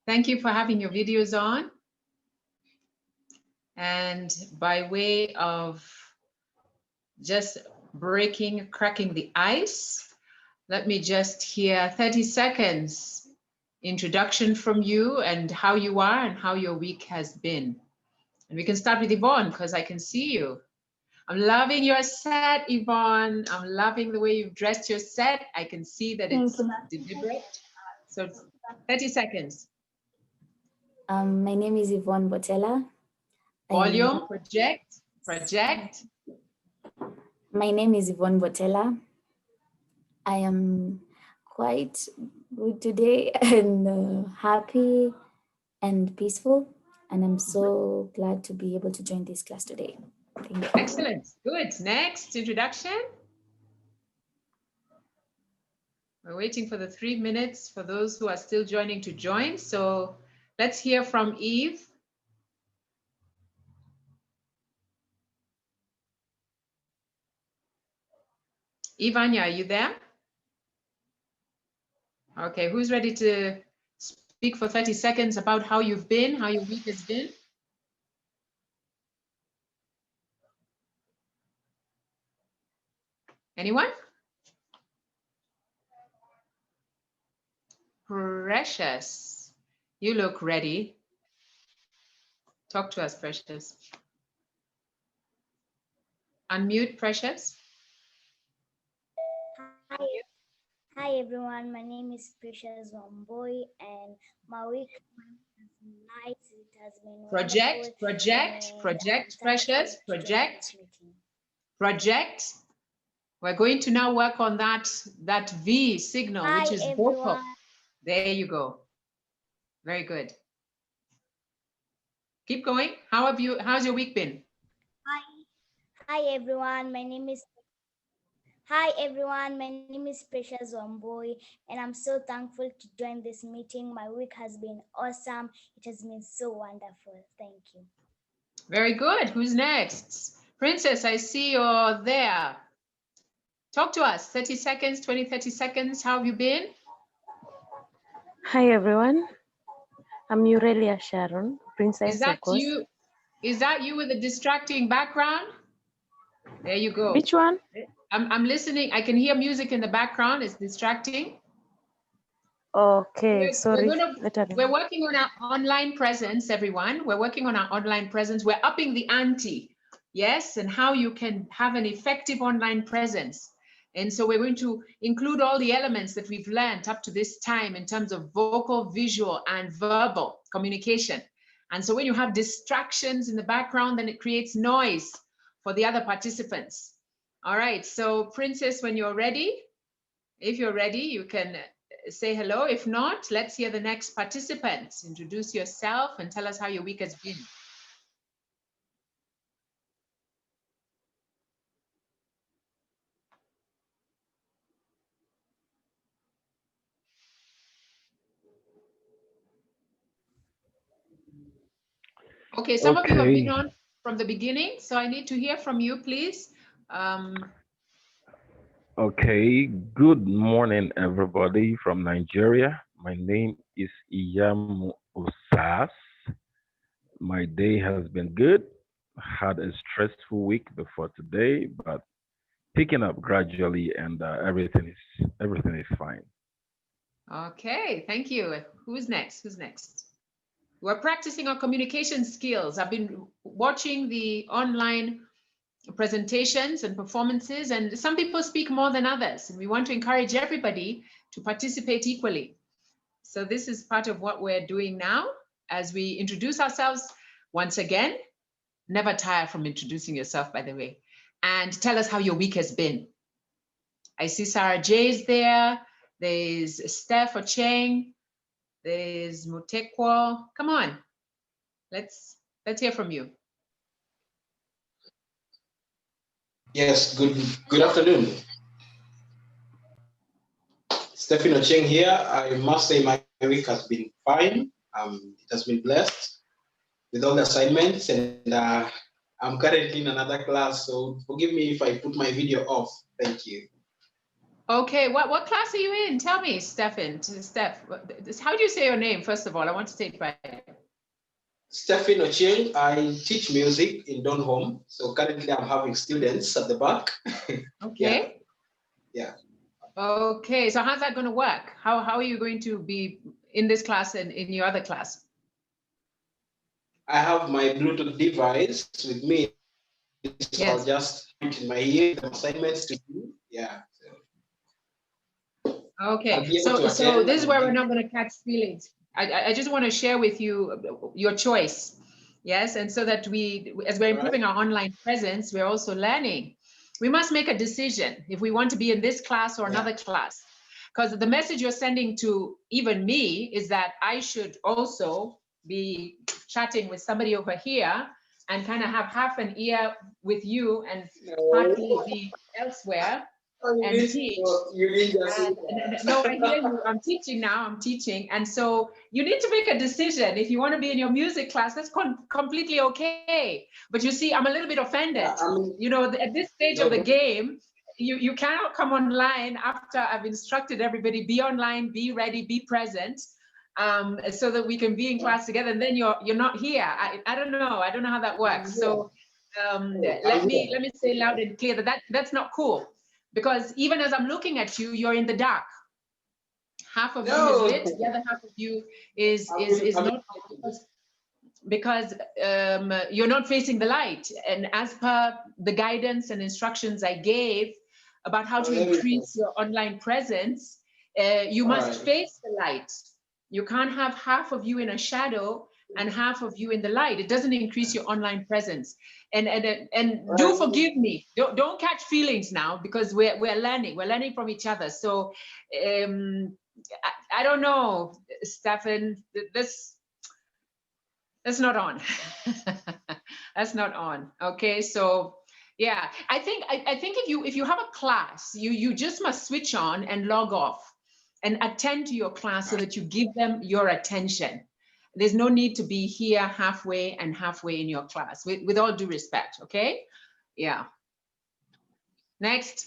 Thank you for having your videos on. And by way of just cracking the ice, let me just hear 30 seconds introduction from you and how you are and how your week has been. And we can start with Yvonne because I can see you. I'm loving your set, Yvonne. I'm loving the way you've dressed your set. I can see that it's deliberate. So 30 seconds. My name is Yvonne Botella. Volume, project. My name is Yvonne Botella. I am quite good today and happy and peaceful. And I'm so glad to be able to join this class today. Thank you. Excellent. Good. Next introduction. We're waiting for the 3 minutes for those who are still joining to join. So let's hear from Eve. Ivania, are you there? Okay, who's ready to speak for 30 seconds about how you've been, how your week has been? Anyone? Precious, you look ready. Talk to us, Precious. Unmute, Precious. Hi everyone, my name is Precious Wamboy and my week has been nice. It has been Project, Precious, project. We're going to now work on that V signal, which is vocal. There you go. Very good. Keep going. How's your week been? Hi everyone, my name is Precious Wamboy, and I'm so thankful to join this meeting. My week has been awesome. It has been so wonderful. Thank you. Very good. Who's next? Princess, I see you're there. Talk to us. 30 seconds, 30 seconds. How have you been? Hi everyone. I'm Aurelia Sharon, Princess. Is that you? Is that you with a distracting background? There you go. Which one? I'm listening. I can hear music in the background. It's distracting. Okay, sorry. We're working on our online presence, everyone. We're working on our online presence. We're upping the ante, yes, and how you can have an effective online presence. And so we're going to include all the elements that we've learned up to this time in terms of vocal, visual, and verbal communication. And so when you have distractions in the background, then it creates noise for the other participants. All right, so Princess, when you're ready, if you're ready, you can say hello. If not, let's hear the next participant. Introduce yourself and tell us how your week has been. Okay, some of you have been on from the beginning, so I need to hear from you, please. Okay, good morning, everybody from Nigeria. My name is Iyamu Osas. My day has been good. Had a stressful week before today, but picking up gradually, and everything is fine. Okay, thank you. Who's next? Who's next? We're practicing our communication skills. I've been watching the online presentations and performances, and some people speak more than others, and we want to encourage everybody to participate equally. So this is part of what we're doing now as we introduce ourselves once again. Never tire from introducing yourself, by the way, and tell us how your week has been. I see Sarah J's there. There's Steph Ocheng. There's Mutekwo. Come on, let's hear from you. Yes, good afternoon. Stephen Ocheng here. I must say my week has been fine. It has been blessed with all the assignments, and I'm currently in another class, so forgive me if I put my video off. Thank you. Okay, what class are you in? Tell me, Steph, how do you say your name, first of all? I want to say it right. Stephen Ochieng. I teach music in Donholm. So currently I'm having students at the back. Okay. Yeah. Okay, so how's that going to work? How are you going to be in this class and in your other class? I have my Bluetooth device with me. So Yes. I'll just put it in my ear, the assignments to do. Yeah. Okay, so this is where we're not going to catch feelings. I just want to share with you your choice. Yes, and so that as we're improving our online presence, we're also learning. We must make a decision if we want to be in this class or another class. Because the message you're sending to even me is that I should also be chatting with somebody over here and kind of have half an ear with you and partly be elsewhere. And teach. No, I hear you. I'm teaching now. I'm teaching. And so you need to make a decision. If you want to be in your music class, that's completely okay. But you see, I'm a little bit offended. You know, at this stage of the game, you cannot come online after I've instructed everybody, be online, be ready, be present, so that we can be in class together. And then you're not here. I don't know. I don't know how that works. So let me say loud and clear that's not cool. Because even as I'm looking at you, you're in the dark. Half of you is lit, the other half of you is not, because you're not facing the light. And as per the guidance and instructions I gave about how to increase your online presence, you must face the light. You can't have half of you in a shadow and half of you in the light. It doesn't increase your online presence. And do forgive me. Don't catch feelings now, because we're learning. We're learning from each other. So I don't know, Stefan. That's not on. That's not on. Okay, so yeah, I think if you have a class, you just must switch on and log off and attend to your class so that you give them your attention. There's no need to be here halfway and halfway in your class, with all due respect, okay? Yeah. Next.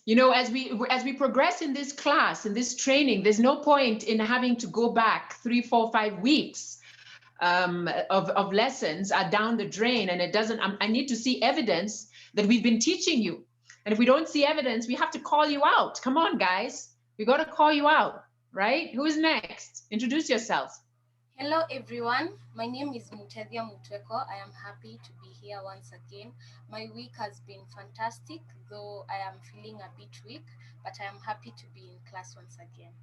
You know, as we progress in this class, in this training, there's no point in having to go back 3, 4, 5 weeks of lessons are down the drain, and it doesn't. I need to see evidence that we've been teaching you. And if we don't see evidence, we have to call you out. Come on, guys. We got to call you out, right? Who is next? Introduce yourselves. Hello, everyone. My name is Mutedia Mutweko. I am happy to be here once again. My week has been fantastic, though I am feeling a bit weak, but I am happy to be in class once again.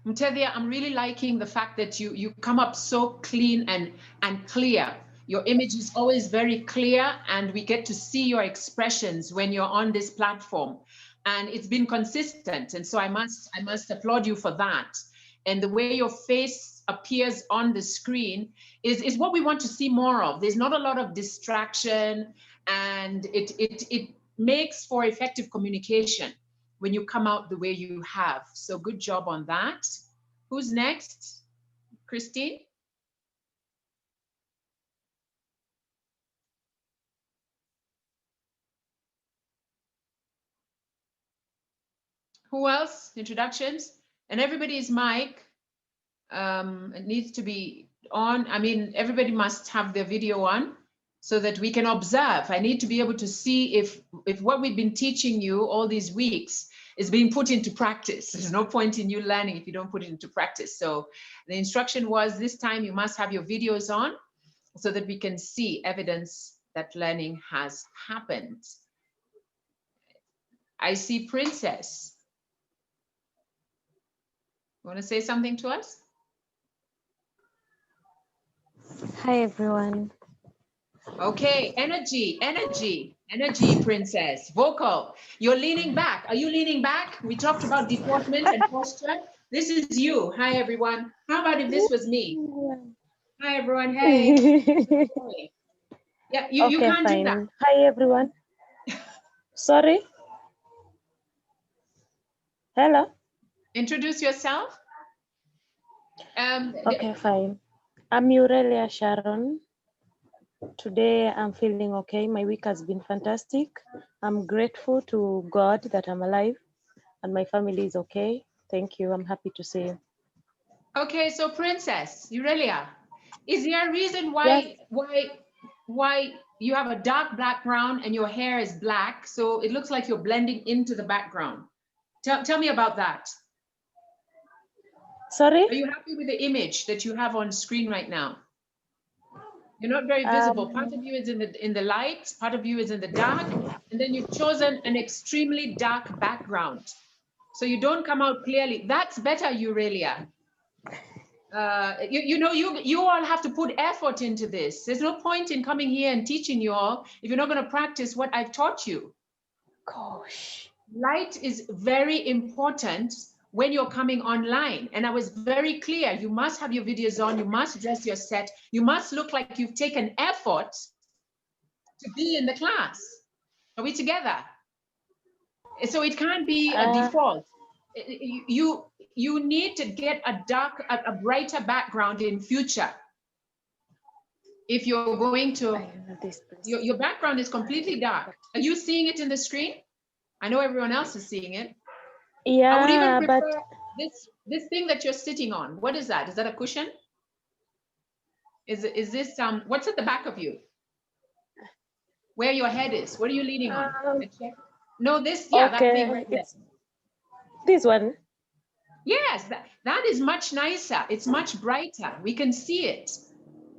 Mutedia, I'm really liking the fact that you come up so clean and clear. Your image is always very clear, and we get to see your expressions when you're on this platform. And it's been consistent, and so I must applaud you for that. And the way your face appears on the screen is what we want to see more of. There's not a lot of distraction, and it makes for effective communication when you come out the way you have. So good job on that. Who's next? Christine? Who else? Introductions? And everybody's mic, it needs to be on. I mean, everybody must have their video on so that we can observe. I need to be able to see if what we've been teaching you all these weeks is being put into practice. There's no point in you learning if you don't put it into practice. So the instruction was, this time you must have your videos on so that we can see evidence that learning has happened. I see Princess. Want to say something to us? Hi, everyone. Okay, energy, Princess. Vocal, you're leaning back. Are you leaning back? We talked about deportment and posture. This is you. Hi, everyone. How about if this was me? Hi, everyone. Hey. Yeah, you can't fine. do that. Hi, everyone. Sorry. Hello. Introduce yourself. Okay, fine. I'm Aurelia Sharon. Today I'm feeling okay. My week has been fantastic. I'm grateful to God that I'm alive and my family is okay. Thank you. I'm happy to see you. Okay, so Princess Aurelia, is there a reason Yes. why you have a dark background and your hair is black, so it looks like you're blending into the background? Tell me about that. Sorry? Are you happy with the image that you have on screen right now? You're not very visible. Part of you is in the light, part of you is in the dark, and then you've chosen an extremely dark background. So you don't come out clearly. That's better, Aurelia. You all have to put effort into this. There's no point in coming here and teaching you all if you're not going to practice what I've taught you. Gosh. Light is very important when you're coming online. And I was very clear, you must have your videos on, you must dress your set, you must look like you've taken effort to be in the class. Are we together? So it can't be a default. You need to get a brighter background in future. If you're going to, your background is completely dark. Are you seeing it in the screen? I know everyone else is seeing it. Yeah, I would even prefer but this thing that you're sitting on. What is that? Is that a cushion? Is this what's at the back of you? Where your head is? What are you leaning on? No, this, yeah, okay. that thing right there. This one. Yes, that is much nicer. It's much brighter. We can see it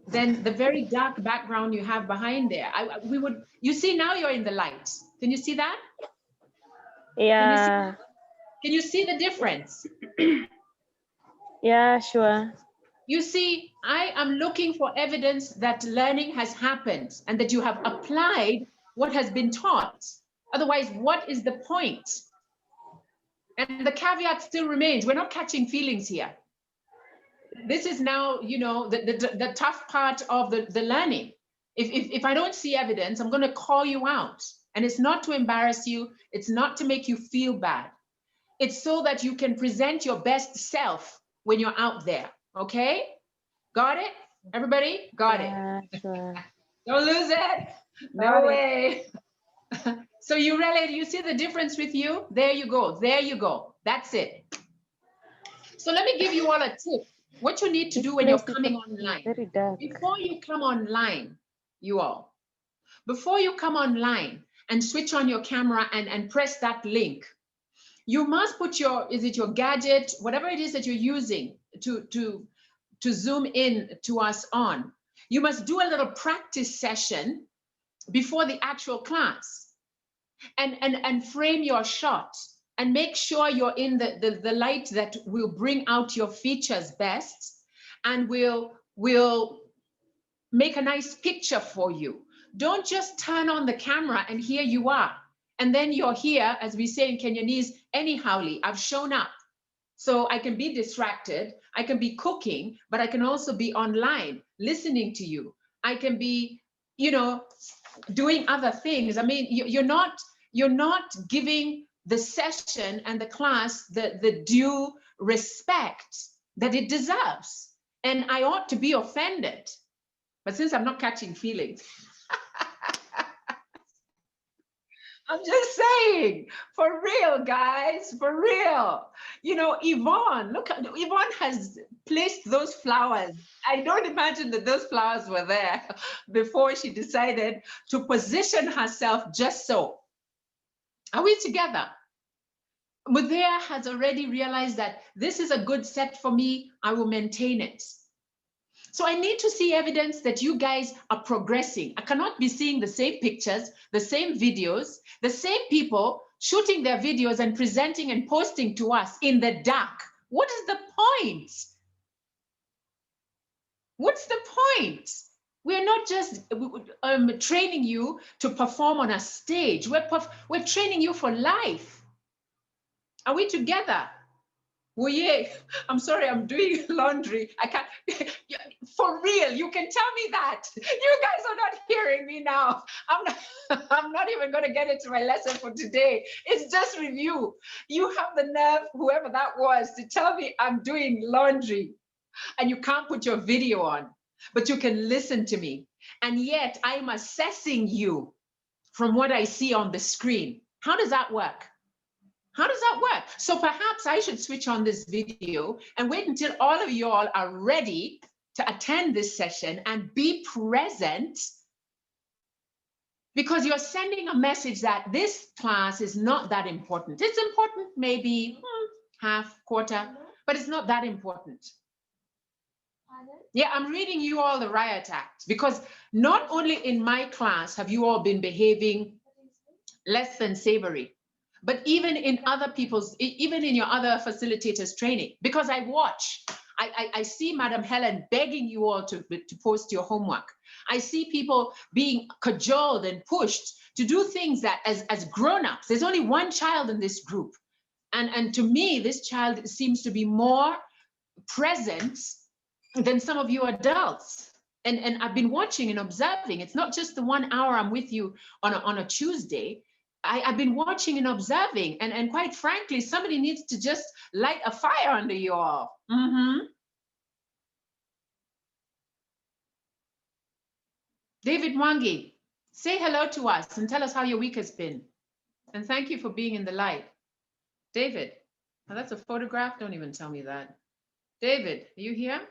than the very dark background you have behind there. You see now you're in the light. Can you see that? Yeah. Can you see the difference? Yeah, sure. You see, I am looking for evidence that learning has happened and that you have applied what has been taught. Otherwise, what is the point? And the caveat still remains, we're not catching feelings here. This is now, the tough part of the learning. If I don't see evidence, I'm going to call you out. And it's not to embarrass you. It's not to make you feel bad. It's so that you can present your best self when you're out there. Okay? Got it? Everybody? Got it. Sure. Don't lose it. No way. So you see the difference with you? There you go. There you go. That's it. So let me give you all a tip. What you need to do when you're coming online. Very dark. Before you come online, before you come online and switch on your camera and press that link, you must put your gadget, whatever it is that you're using to zoom in to us on. You must do a little practice session before the actual class and frame your shot and make sure you're in the light that will bring out your features best and will make a nice picture for you. Don't just turn on the camera and here you are. And then you're here, as we say in Kenyanese, anyhowly, I've shown up. So I can be distracted, I can be cooking, but I can also be online listening to you. I can be, doing other things. I mean, you're not giving the session and the class the due respect that it deserves. And I ought to be offended. But since I'm not catching feelings, I'm just saying, for real, guys, for real. Yvonne, Yvonne has placed those flowers. I don't imagine that those flowers were there before she decided to position herself just so. Are we together? Mudea has already realized that this is a good set for me. I will maintain it. So I need to see evidence that you guys are progressing. I cannot be seeing the same pictures, the same videos, the same people shooting their videos and presenting and posting to us in the dark. What is the point? What's the point? We're not just training you to perform on a stage. We're training you for life. Are we together? Oh yeah, I'm sorry, I'm doing laundry. I can't, for real, you can tell me that. You guys are not hearing me now. I'm not even gonna get into my lesson for today. It's just review. You have the nerve, whoever that was, to tell me I'm doing laundry and you can't put your video on. but you can listen to me. And yet I'm assessing you from what I see on the screen. How does that work? How does that work? So perhaps I should switch on this video and wait until all of you all are ready to attend this session and be present, because you're sending a message that this class is not that important. It's important, maybe half, quarter, but it's not that important. Yeah, I'm reading you all the riot act, because not only in my class have you all been behaving less than savory, but even in other people's, even in your other facilitators training, because I watch, I see Madam Helen begging you all to post your homework. I see people being cajoled and pushed to do things that as grown-ups, there's only one child in this group. And to me, this child seems to be more present than some of you adults. And I've been watching and observing. It's not just the 1 hour I'm with you on a Tuesday. I've been watching and observing, and quite frankly, somebody needs to just light a fire under you all. David Mwangi, say hello to us and tell us how your week has been. And thank you for being in the light. David, oh, that's a photograph? Don't even tell me that. David, are you here?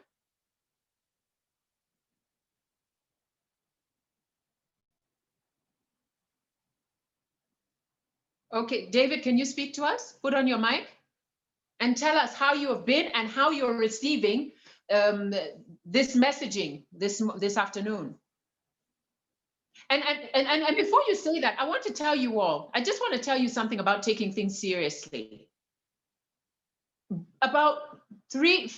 Okay, David, can you speak to us? Put on your mic and tell us how you have been and how you're receiving this messaging this afternoon. And before you say that, I want to tell you all, I just want to tell you something about taking things seriously. About 5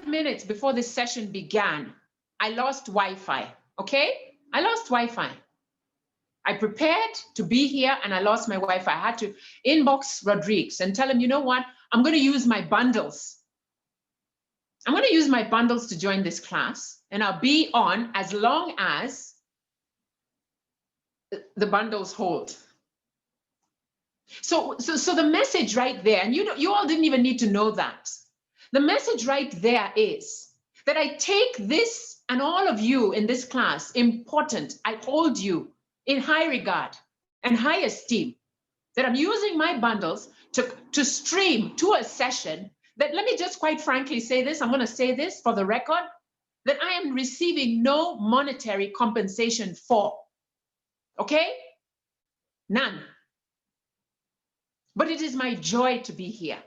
minutes before this session began, I lost Wi-Fi, okay? I lost Wi-Fi. I prepared to be here and I lost my Wi-Fi. I had to inbox Rodriguez and tell him, you know what? I'm going to use my bundles. I'm going to use my bundles to join this class, and I'll be on as long as the bundles hold. So the message right there, and you all didn't even need to know that. The message right there is that I take this and all of you in this class important. I hold you in high regard and high esteem, that I'm using my bundles to stream to a session that, let me just quite frankly say this, I'm going to say this for the record, that I am receiving no monetary compensation for. Okay? None. But it is my joy to be here.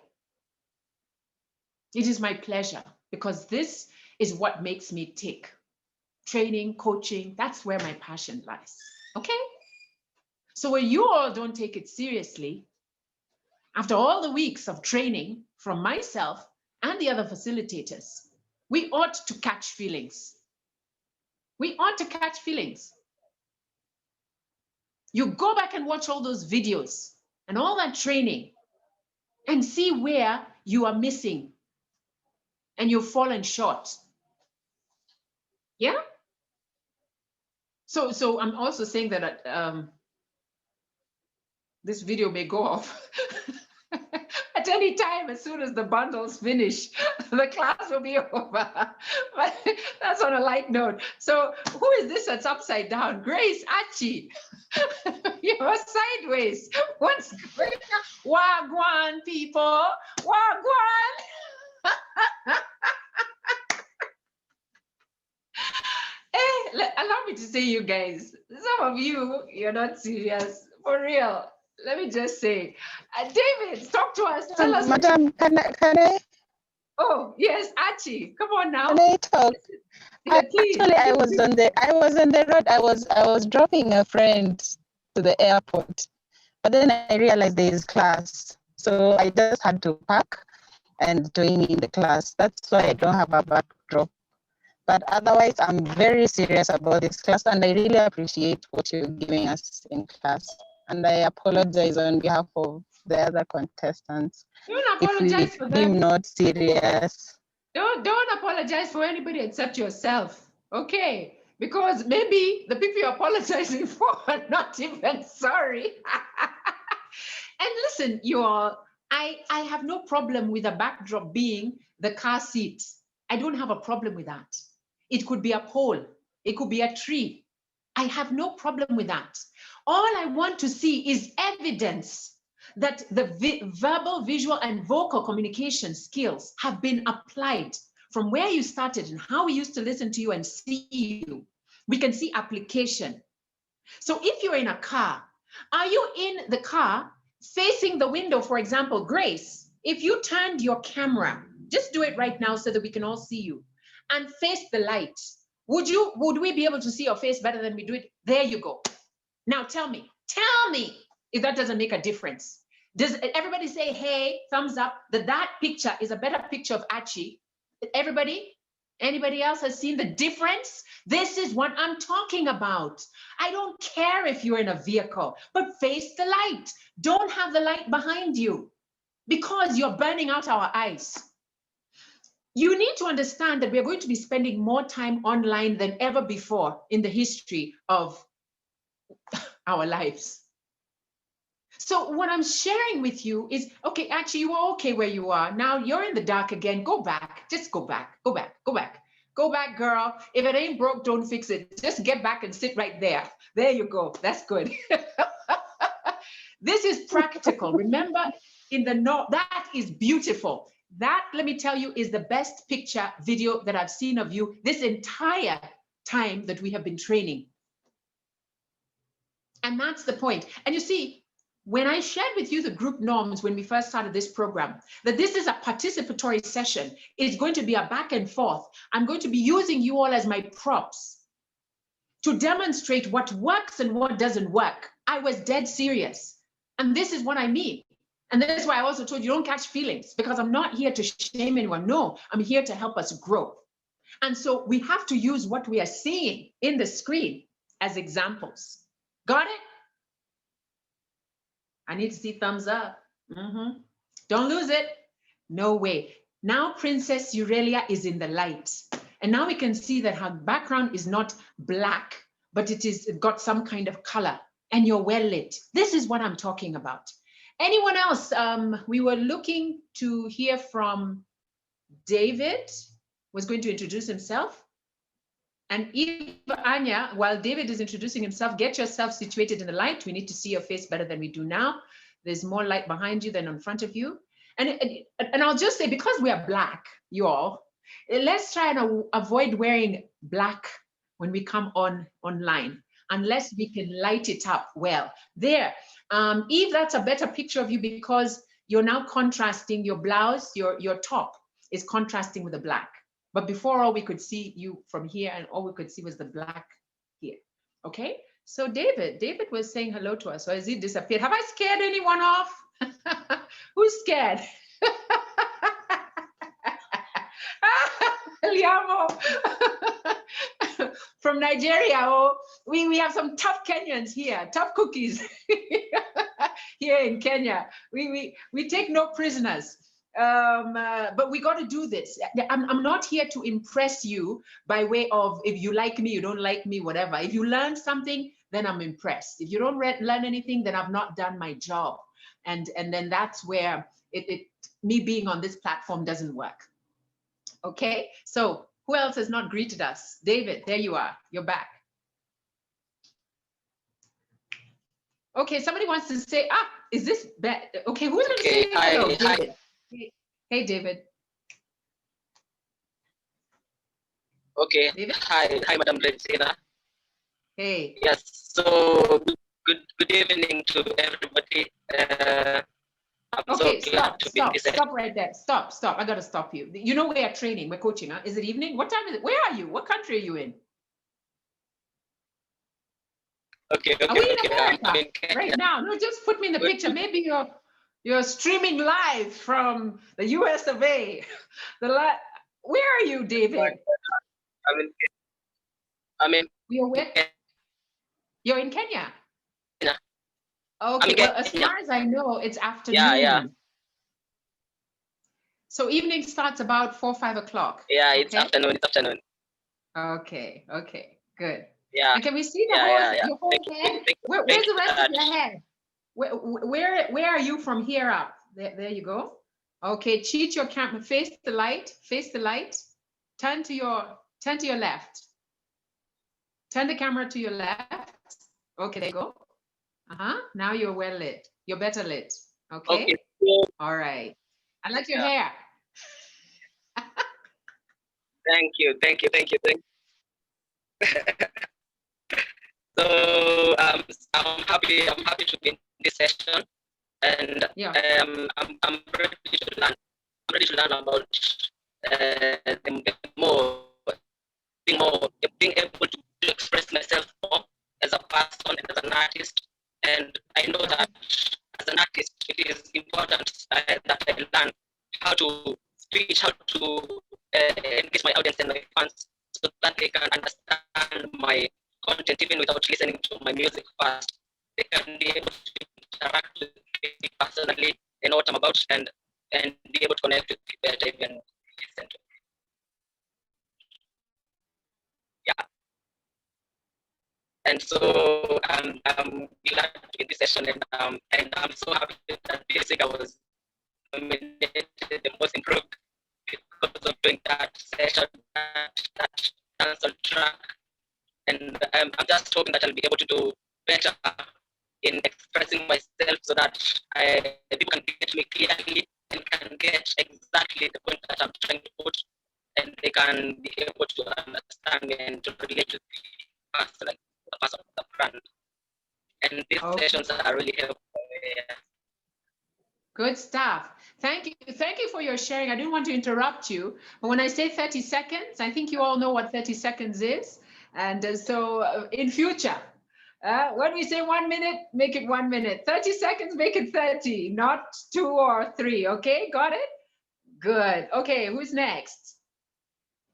It is my pleasure, because this is what makes me tick. Training, coaching, that's where my passion lies. Okay? So when you all don't take it seriously, after all the weeks of training from myself and the other facilitators, we ought to catch feelings. We ought to catch feelings. You go back and watch all those videos and all that training and see where you are missing and you've fallen short. Yeah? So I'm also saying that this video may go off at any time. As soon as the bundles finish, the class will be over. But that's on a light note. So who is this that's upside down? Grace Achi. You're sideways. What's going on? Wagwan, people. Wagwan. Allow me to say, you guys, some of you, you're not serious. For real. Let me just say, David, talk to us. Tell us. Madam, can I? Oh, yes, Archie, come on now. Can I talk? Yeah, please. Actually, I was on the road. I was dropping a friend to the airport, but then I realized there is class, so I just had to pack and join in the class. That's why I don't have a backdrop. But otherwise, I'm very serious about this class, and I really appreciate what you're giving us in class. And I apologize on behalf of the other contestants. Don't apologize for them. If I'm not serious. Don't apologize for anybody except yourself, okay? Because maybe the people you're apologizing for are not even sorry. And listen, you all, I have no problem with a backdrop being the car seat. I don't have a problem with that. It could be a pole. It could be a tree. I have no problem with that. All I want to see is evidence that the verbal, visual, and vocal communication skills have been applied from where you started and how we used to listen to you and see you. We can see application. So if you're in a car, are you in the car facing the window, for example, Grace? If you turned your camera, just do it right now so that we can all see you, and face the light, would we be able to see your face better than we do it? There you go. Now tell me if that doesn't make a difference. Does everybody say, hey, thumbs up, that picture is a better picture of Achi? Everybody? Anybody else has seen the difference? This is what I'm talking about. I don't care if you're in a vehicle, but face the light. Don't have the light behind you because you're burning out our eyes. You need to understand that we're going to be spending more time online than ever before in the history of our lives. So what I'm sharing with you is, okay, actually you are okay where you are. Now you're in the dark again. Go back, just go back, go back, go back. Go back, girl. If it ain't broke, don't fix it. Just get back and sit right there. There you go. That's good. This is practical. Remember, that is beautiful. That, let me tell you, is the best picture video that I've seen of you this entire time that we have been training. And that's the point. And you see, when I shared with you the group norms when we first started this program, that this is a participatory session, it's going to be a back and forth. I'm going to be using you all as my props to demonstrate what works and what doesn't work. I was dead serious. And this is what I mean. And that's why I also told you don't catch feelings, because I'm not here to shame anyone. No, I'm here to help us grow. And so we have to use what we are seeing in the screen as examples. Got it? I need to see thumbs up. Don't lose it. No way. Now Princess Aurelia is in the light. And now we can see that her background is not black, but it got some kind of color, and you're well lit. This is what I'm talking about. Anyone else? We were looking to hear from David, was going to introduce himself. And Eva Anya, while David is introducing himself, get yourself situated in the light. We need to see your face better than we do now. There's more light behind you than in front of you. And I'll just say, because we are black, you all, let's try and avoid wearing black when we come online, unless we can light it up well. There, Eve, that's a better picture of you because you're now contrasting your blouse, your top is contrasting with the black. But before, all we could see you from here, and all we could see was the black here. Okay, so David was saying hello to us. So has he disappeared? Have I scared anyone off? Who's scared? Liamo from Nigeria. Oh, we have some tough Kenyans here, tough cookies here in Kenya. We take no prisoners. But we got to do this. I'm not here to impress you by way of, if you like me, you don't like me, whatever. If you learn something, then I'm impressed. If you don't learn anything, then I've not done my job. And then that's where me being on this platform doesn't work. Okay, so who else has not greeted us? David, there you are, you're back. Okay, somebody wants to say, is this bad? Okay, who's going to say hello? David. Hey, David. Okay. David? Hi, Madam Regina. Hey. Yes. So good evening to everybody. I'm okay, so glad to be stop right there. Stop. I gotta stop you. You know we are training, we're coaching, huh? Is it evening? What time is it? Where are you? What country are you in? Okay. Are we in America right now? No, just put me in the picture. Maybe you're streaming live from the US of A. Where are you, David? You're where? You're in Kenya? Yeah. Okay, well, as far as I know, it's afternoon. Yeah. So evening starts about 4 or 5 o'clock. Yeah, it's afternoon. Okay, good. Yeah. And can we see your whole head? Where's the rest of your head? Where are you from here up? There you go. Okay, cheat your camera. Face the light. Turn to your Turn to your left. Turn the camera to your left. Okay, there you go. Now you're well lit. You're better lit. Okay. Okay. All right. I like your hair. Thank you. So I'm happy to be in this session, and I'm ready to learn. I'm ready to learn about being able to express myself more as a person and as an artist. And I know that as an artist, it is important that I learn how to speak, how to engage my audience and my fans so that they can understand my content even without listening to my music first. They can be able to interact with me personally and know what I'm about and be able to connect with me better even listen to me. Yeah. And so I'm glad to be in this session, and I'm so happy that this week I was nominated the most improved because of doing that session, that dance on track. And I'm just hoping that I'll be able to do better in expressing myself so that people can get me clearly and can get exactly the point that I'm trying to put, and they can be able to understand me and to relate with me personally, the person of the brand. And these sessions are really helpful. Yeah. Good stuff. Thank you. Thank you for your sharing. I didn't want to interrupt you, but when I say 30 seconds, I think you all know what 30 seconds is. And so in future, when we say 1 minute, make it 1 minute. 30 seconds, make it 30, not 2 or 3. Okay, got it? Good. Okay, who's next?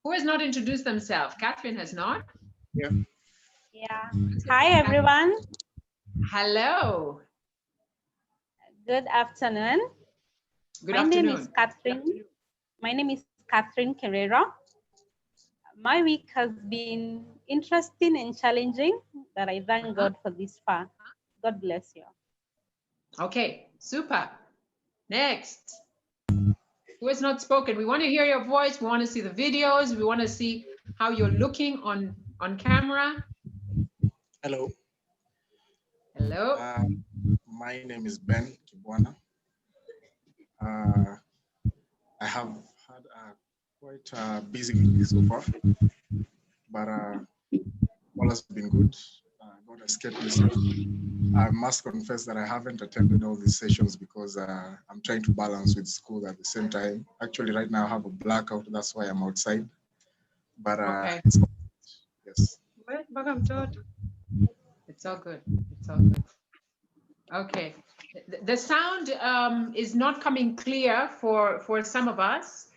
Who has not introduced themselves? Catherine has not? Yeah. Hi, everyone. Hello. Good afternoon. Good afternoon. Name is Catherine. My name is Catherine Carrera. My week has been interesting and challenging, but I thank God for this far. God bless you. Okay, super. Next. Who has not spoken? We want to hear your voice. We want to see the videos. We want to see how you're looking on camera. Hello. Hello. My name is Ben Kibwana. I have had quite a busy week so far, but all has been good. God has kept me safe. I must confess that I haven't attended all these sessions because I'm trying to balance with school at the same time. Actually, right now I have a blackout. That's why I'm outside. But okay. Yes. It's all good. It's all good. Okay. The sound is not coming clear for some of us.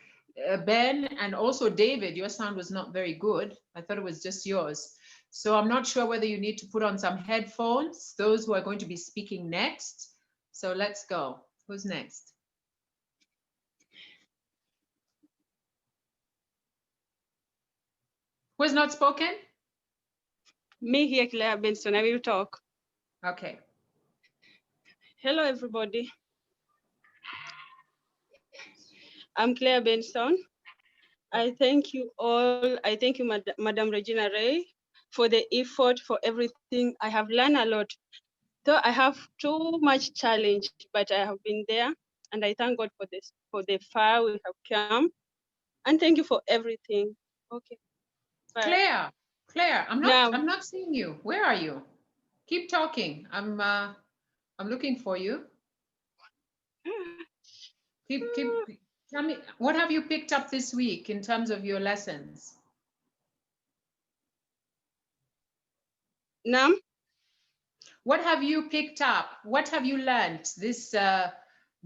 Ben and also David, your sound was not very good. I thought it was just yours. So I'm not sure whether you need to put on some headphones, those who are going to be speaking next. So let's go. Who's next? Who has not spoken? Me here, Claire Benson. I will talk. Okay. Hello, everybody. I'm Claire Benson. I thank you all. I thank you, Madam Regina-Re, for the effort, for everything. I have learned a lot. Though I have too much challenge, but I have been there, and I thank God for this, for the far we have come, and thank you for everything. Okay. Bye. Claire, I'm not seeing you. Where are you? Keep talking. I'm looking for you. Keep. Tell me, what have you picked up this week in terms of your lessons? Nam? What have you picked up? What have you learned this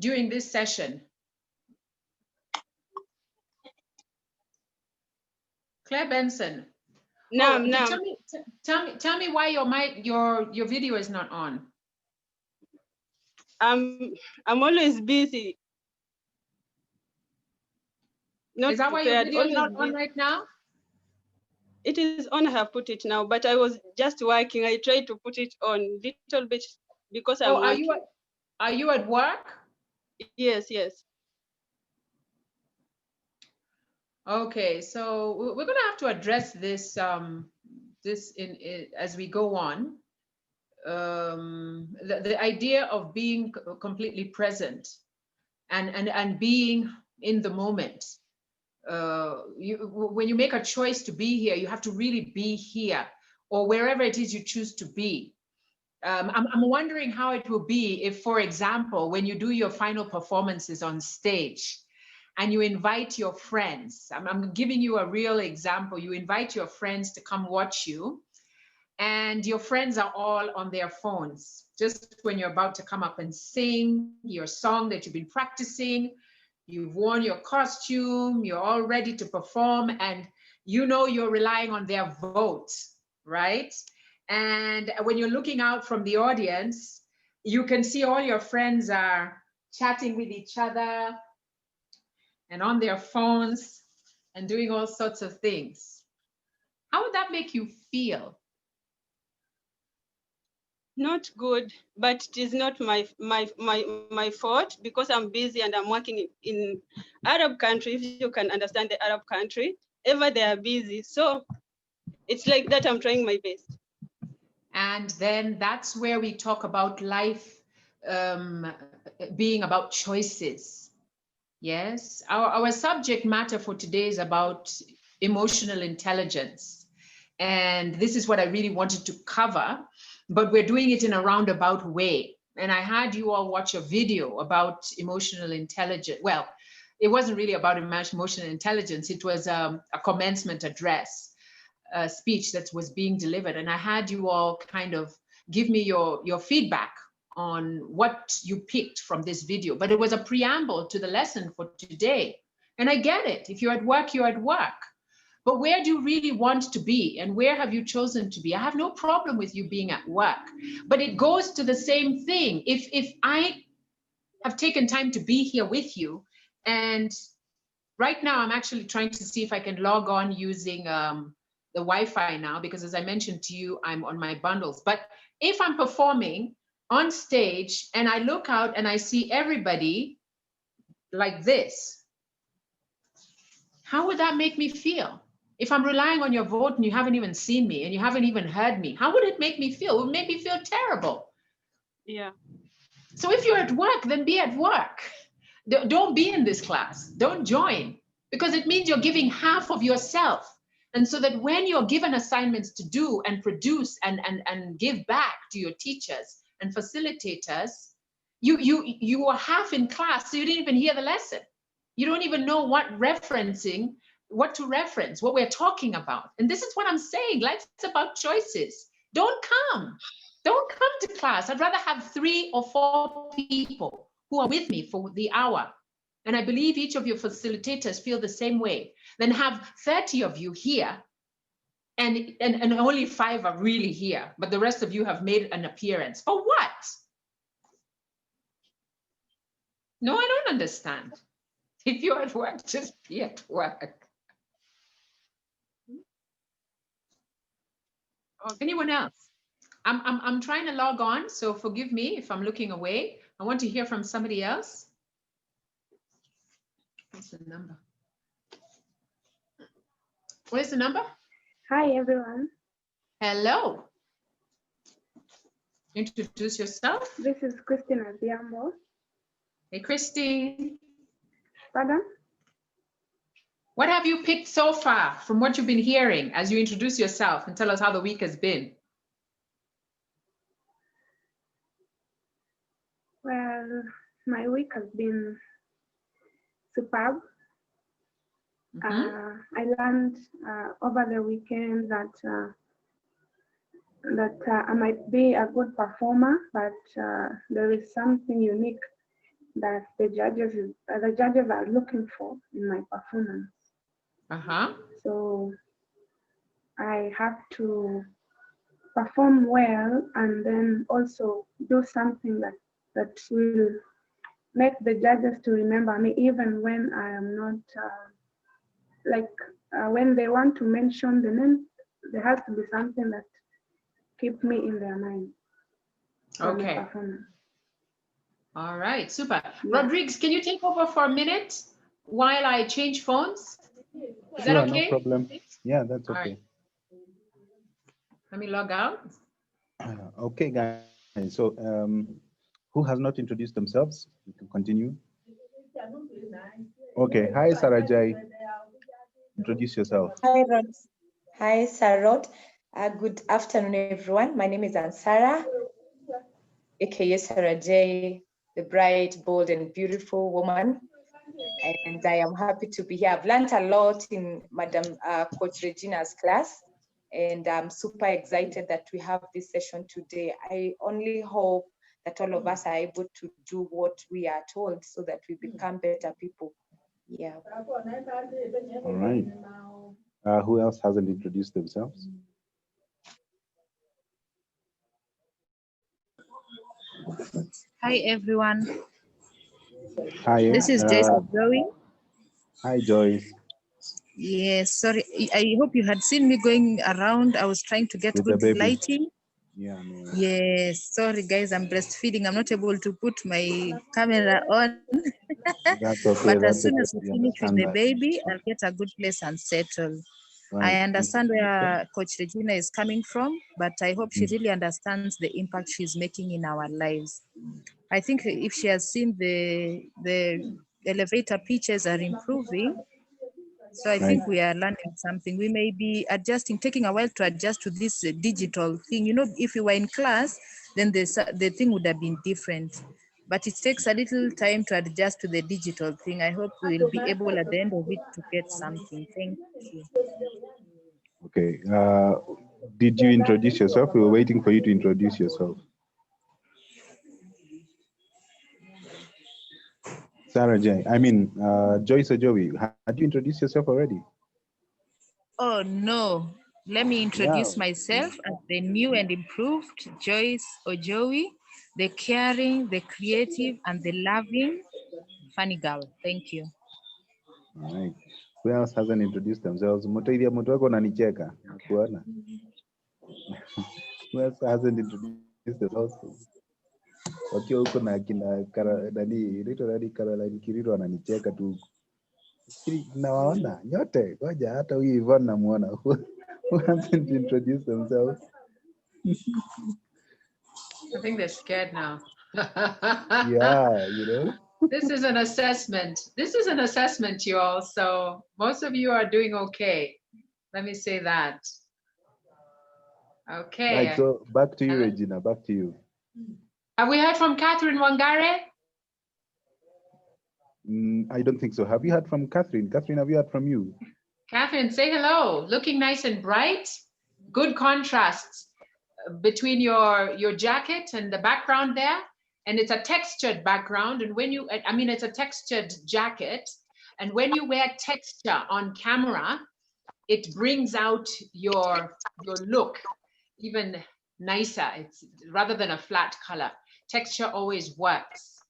during this session? Claire Benson. Nam. Tell me why your video is not on. I'm always busy. Is that why your video is not on right now? It is on. I have put it now, but I was just working. I tried to put it on little bit because I'm working. Are you at work? Yes. Okay, so we're going to have to address this as we go on. The idea of being completely present and being in the moment. When you make a choice to be here, you have to really be here or wherever it is you choose to be. I'm wondering how it will be if, for example, when you do your final performances on stage and you invite your friends, I'm giving you a real example, you invite your friends to come watch you and your friends are all on their phones, just when you're about to come up and sing your song that you've been practicing, you've worn your costume, you're all ready to perform, and you know you're relying on their vote, right? And when you're looking out from the audience, you can see all your friends are chatting with each other and on their phones and doing all sorts of things. How would that make you feel? Not good, but it is not my fault because I'm busy and I'm working in Arab country. If you can understand the Arab country, ever they are busy. So it's like that. I'm trying my best. And then that's where we talk about life being about choices. Yes, our subject matter for today is about emotional intelligence. And this is what I really wanted to cover, but we're doing it in a roundabout way. And I had you all watch a video about emotional intelligence. Well, it wasn't really about emotional intelligence. It was a commencement address, a speech that was being delivered. And I had you all kind of give me your feedback on what you picked from this video, but it was a preamble to the lesson for today. And I get it. If you're at work, you're at work. But where do you really want to be? And where have you chosen to be? I have no problem with you being at work, but it goes to the same thing. If I have taken time to be here with you, and right now I'm actually trying to see if I can log on using the Wi-Fi now, because as I mentioned to you, I'm on my bundles. But if I'm performing on stage and I look out and I see everybody like this, how would that make me feel? If I'm relying on your vote and you haven't even seen me and you haven't even heard me, how would it make me feel? It would make me feel terrible. Yeah. So if you're at work, then be at work. Don't be in this class. Don't join, because it means you're giving half of yourself. And so that when you're given assignments to do and produce and give back to your teachers and facilitators, you are half in class, so you didn't even hear the lesson. You don't even know what to reference, what we're talking about. And this is what I'm saying. Life's about choices. Don't come to class. I'd rather have 3 or 4 people who are with me for the hour. And I believe each of your facilitators feel the same way. Then have 30 of you here and only 5 are really here, but the rest of you have made an appearance. For what? No, I don't understand. If you're at work, just be at work. Anyone else? I'm trying to log on, so forgive me if I'm looking away. I want to hear from somebody else. What's the number? What is the number? Hi, everyone. Hello. Introduce yourself. This is Christina Diambo. Hey, Christine. Pardon? What have you picked so far from what you've been hearing as you introduce yourself and tell us how the week has been? Well, my week has been superb. I learned over the weekend that I might be a good performer, but there is something unique that the judges are looking for in my performance. So I have to perform well and then also do something that will make the judges to remember me even when I am not when they want to mention the name, there has to be something that keep me in their mind. Okay. All right, super. Yeah. Rodriguez, can you take over for a minute while I change phones? Is Sure, that okay? no problem. Yeah, that's All okay. right. Let me log out. Okay, guys. So, who has not introduced themselves? You can continue. Okay. Hi, Sarah Jai. Introduce yourself. Hi, Rod. Hi, Sarah. Good afternoon, everyone. My name is Ansara, aka Sarah J, the bright, bold, and beautiful woman. And I am happy to be here. I've learned a lot in Madam Coach Regina's class, and I'm super excited that we have this session today. I only hope that all of us are able to do what we are told so that we become better people. Yeah. All right. Who else hasn't introduced themselves? Hi, everyone. Hi. This is Joyce Joey. Hi, Joyce. Yes, sorry. I hope you had seen me going around. I was trying to get With the good baby. lighting. Yeah. No. Yes, sorry guys, I'm breastfeeding. I'm not able to put my camera on. That's okay. But That's as soon okay. as we We finish with understand the that. baby, I'll get a good place and settle. Right. I understand where Coach Regina is coming from, but I hope she really understands the impact she's making in our lives. I think if she has seen the elevator pitches are improving, so I think we are learning something. We may be adjusting, taking a while to adjust to this digital thing. You know, if you were in class, then the thing would have been different. But it takes a little time to adjust to the digital thing. I hope we'll be able at the end of it to get something. Thank you. Okay. Did you introduce yourself? We were waiting for you to introduce yourself. Sarah J. Joyce or Joey. Had you introduced yourself already? Oh no. Let me introduce myself as the new and improved Joyce Ojowi, the caring, the creative, and the loving funny girl. Thank you. All right. Who else hasn't introduced themselves? Mutaidia Mutwako nanicheka. Nakuona. Who else hasn't introduced themselves? Wakiwa huko na kina Caroline Kiriro ananicheka tu. Nawaona nyote, ngoja hata huyu Yvonne namuona. Who hasn't introduced themselves? I think they're scared now. Yeah, you know. This is an assessment. This is an assessment, you all. So most of you are doing okay. Let me say that. Okay. Right, so back to you, Regina, back to you. Have we heard from Catherine Wangare? I don't think so. Have you heard from Catherine? Catherine, have you heard from you? Catherine, say hello. Looking nice and bright. Good contrast between your jacket and the background there. And it's a textured background. And when you, it's a textured jacket. And when you wear texture on camera, it brings out your look even nicer. It's rather than a flat color. Texture always works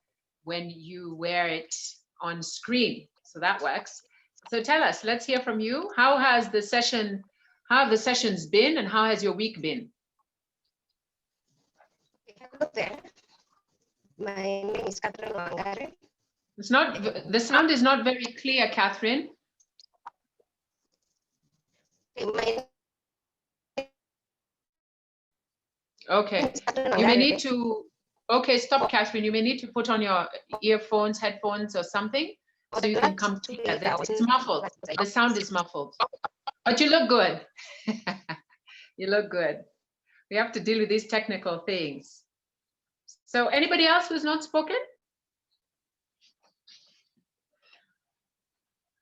when you wear it on screen. So that works. So tell us, let's hear from you. How have the sessions been and how has your week been? Hello there. My name is Catherine Wangare. The sound is not very clear, Catherine. Okay, you may need to, stop, Catherine. You may need to put on your earphones, headphones or something so you can come to that. It's muffled. The sound is muffled. But you look good. You look good. We have to deal with these technical things. So anybody else who's not spoken?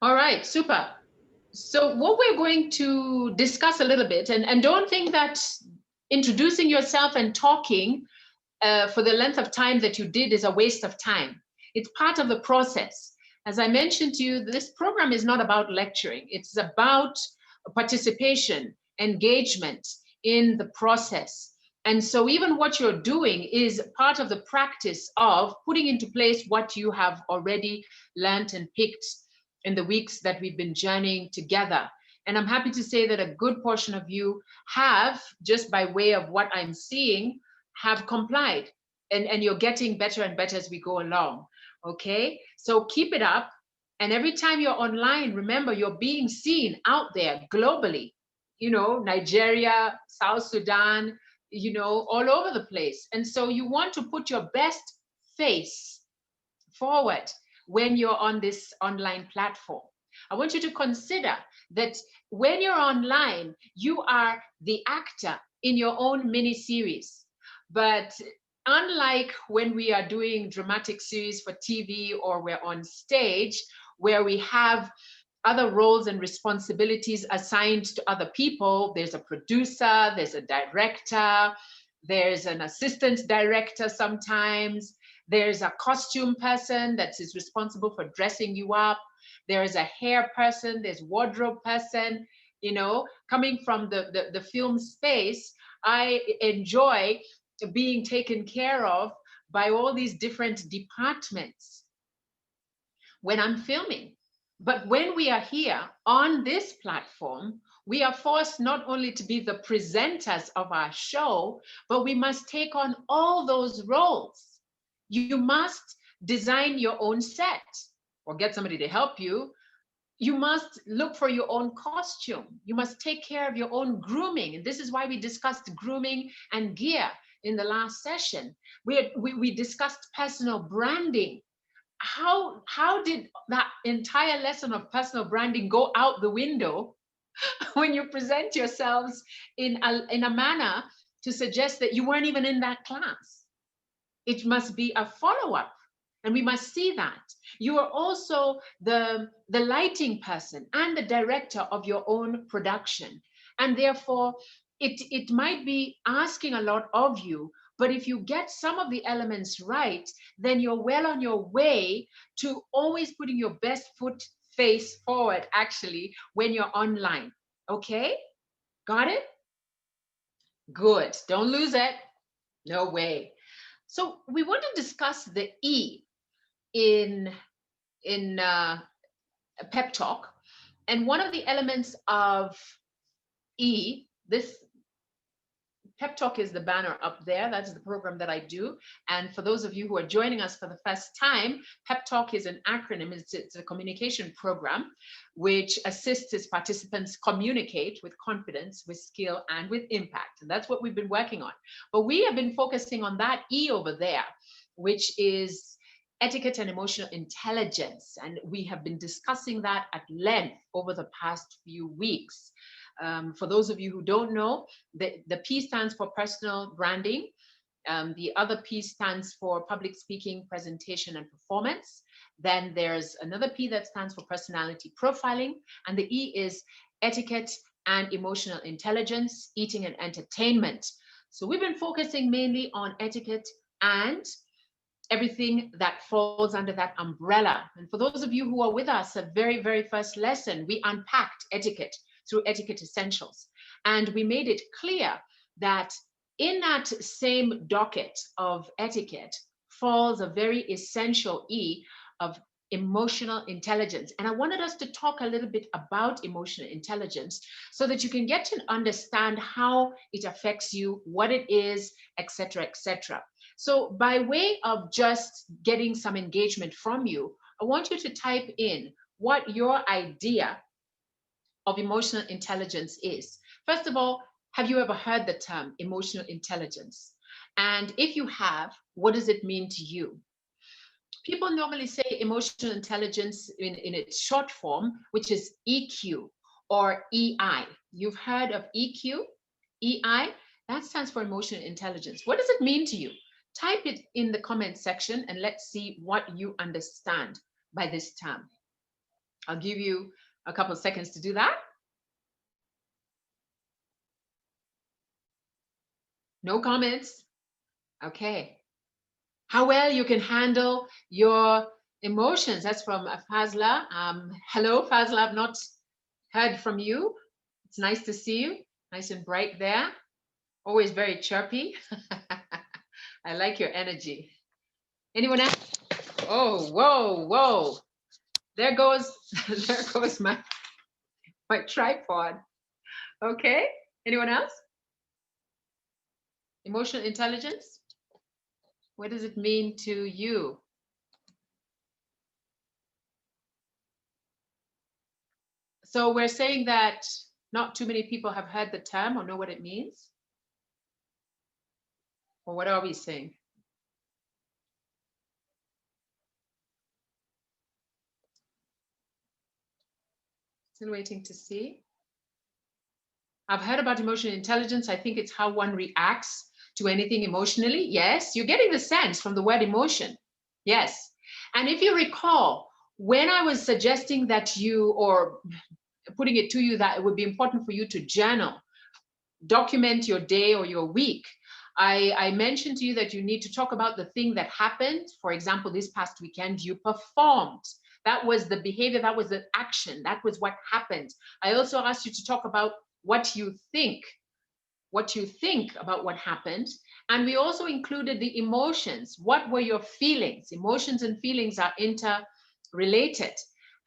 All right, super. So what we're going to discuss a little bit, and don't think that introducing yourself and talking for the length of time that you did is a waste of time. It's part of the process. As I mentioned to you, this program is not about lecturing. It's about participation, engagement in the process. And so even what you're doing is part of the practice of putting into place what you have already learned and picked in the weeks that we've been journeying together. And I'm happy to say that a good portion of you have, just by way of what I'm seeing, have complied. And you're getting better and better as we go along, okay? So keep it up. And every time you're online, remember, you're being seen out there globally, you know, Nigeria, South Sudan, you know, all over the place. And so you want to put your best face forward when you're on this online platform. I want you to consider that when you're online, you are the actor in your own mini series. But unlike when we are doing dramatic series for TV or we're on stage where we have other roles and responsibilities assigned to other people, there's a producer, there's a director, there's an assistant director sometimes, there's a costume person that is responsible for dressing you up, there's a hair person, there's wardrobe person. You know, coming from the film space, I enjoy being taken care of by all these different departments when I'm filming. But when we are here on this platform, we are forced not only to be the presenters of our show, but we must take on all those roles. You must design your own set or get somebody to help you. You must look for your own costume. You must take care of your own grooming. And this is why we discussed grooming and gear in the last session. We discussed personal branding. How did that entire lesson of personal branding go out the window when you present yourselves in a manner to suggest that you weren't even in that class? It must be a follow-up, and we must see that. You are also the lighting person and the director of your own production, and therefore it might be asking a lot of you. But if you get some of the elements right, then you're well on your way to always putting your best face forward, actually, when you're online. Okay? Got it? Good. Don't lose it. No way. So we want to discuss the E in pep talk. And one of the elements of E, this Pep Talk is the banner up there. That's the program that I do. And for those of you who are joining us for the first time, Pep Talk is an acronym. It's a communication program which assists its participants communicate with confidence, with skill, and with impact. And that's what we've been working on. But we have been focusing on that E over there, which is etiquette and emotional intelligence. And we have been discussing that at length over the past few weeks. For those of you who don't know, the P stands for personal branding. The other P stands for public speaking, presentation, and performance. Then there's another P that stands for personality profiling. And the E is etiquette and emotional intelligence, eating and entertainment. So we've been focusing mainly on etiquette and everything that falls under that umbrella. And for those of you who are with us, the very, very first lesson, we unpacked etiquette through Etiquette Essentials. And we made it clear that in that same docket of etiquette falls a very essential E of emotional intelligence. And I wanted us to talk a little bit about emotional intelligence so that you can get to understand how it affects you, what it is, etc., etc. So by way of just getting some engagement from you, I want you to type in what your idea of emotional intelligence is. First of all, have you ever heard the term emotional intelligence? And if you have, what does it mean to you? People normally say emotional intelligence in its short form, which is EQ or EI. You've heard of EQ, EI? That stands for emotional intelligence. What does it mean to you? Type it in the comment section and let's see what you understand by this term. I'll give you a couple of seconds to do that. No comments. Okay. How well you can handle your emotions. That's from Fazla. Hello, Fazla. I've not heard from you. It's nice to see you. Nice and bright there. Always very chirpy. I like your energy. Anyone else? Oh, whoa, whoa. There goes my tripod. Okay. Anyone else? Emotional intelligence? What does it mean to you? So we're saying that not too many people have heard the term or know what it means. Or what are we saying? Still waiting to see. I've heard about emotional intelligence. I think it's how one reacts to anything emotionally. Yes, you're getting the sense from the word emotion. Yes. And if you recall, when I was suggesting that you, or putting it to you, that it would be important for you to journal, document your day or your week, I mentioned to you that you need to talk about the thing that happened. For example, this past weekend, you performed. That was the behavior, that was the action, that was what happened. I also asked you to talk about what you think about what happened. And we also included the emotions. What were your feelings? Emotions and feelings are interrelated.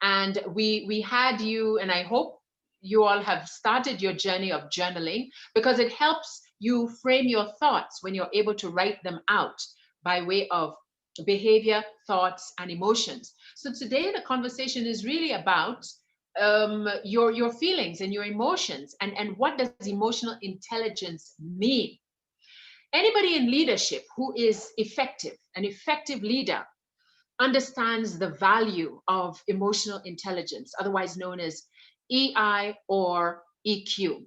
And we had you, and I hope you all have started your journey of journaling, because it helps you frame your thoughts when you're able to write them out by way of behavior, thoughts, and emotions. So today the conversation is really about your feelings and your emotions, and what does emotional intelligence mean? Anybody in leadership who is effective, an effective leader, understands the value of emotional intelligence, otherwise known as EI or EQ.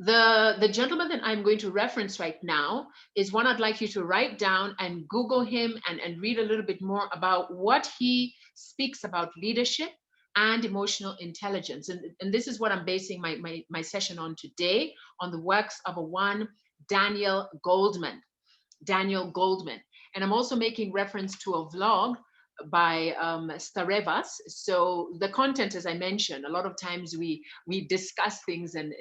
The gentleman that I'm going to reference right now is one I'd like you to write down and Google him and read a little bit more about what he speaks about leadership and emotional intelligence. And this is what I'm basing my session on today, on the works of one Daniel Goldman. And I'm also making reference to a vlog by Starevas. So the content, as I mentioned, a lot of times we discuss things and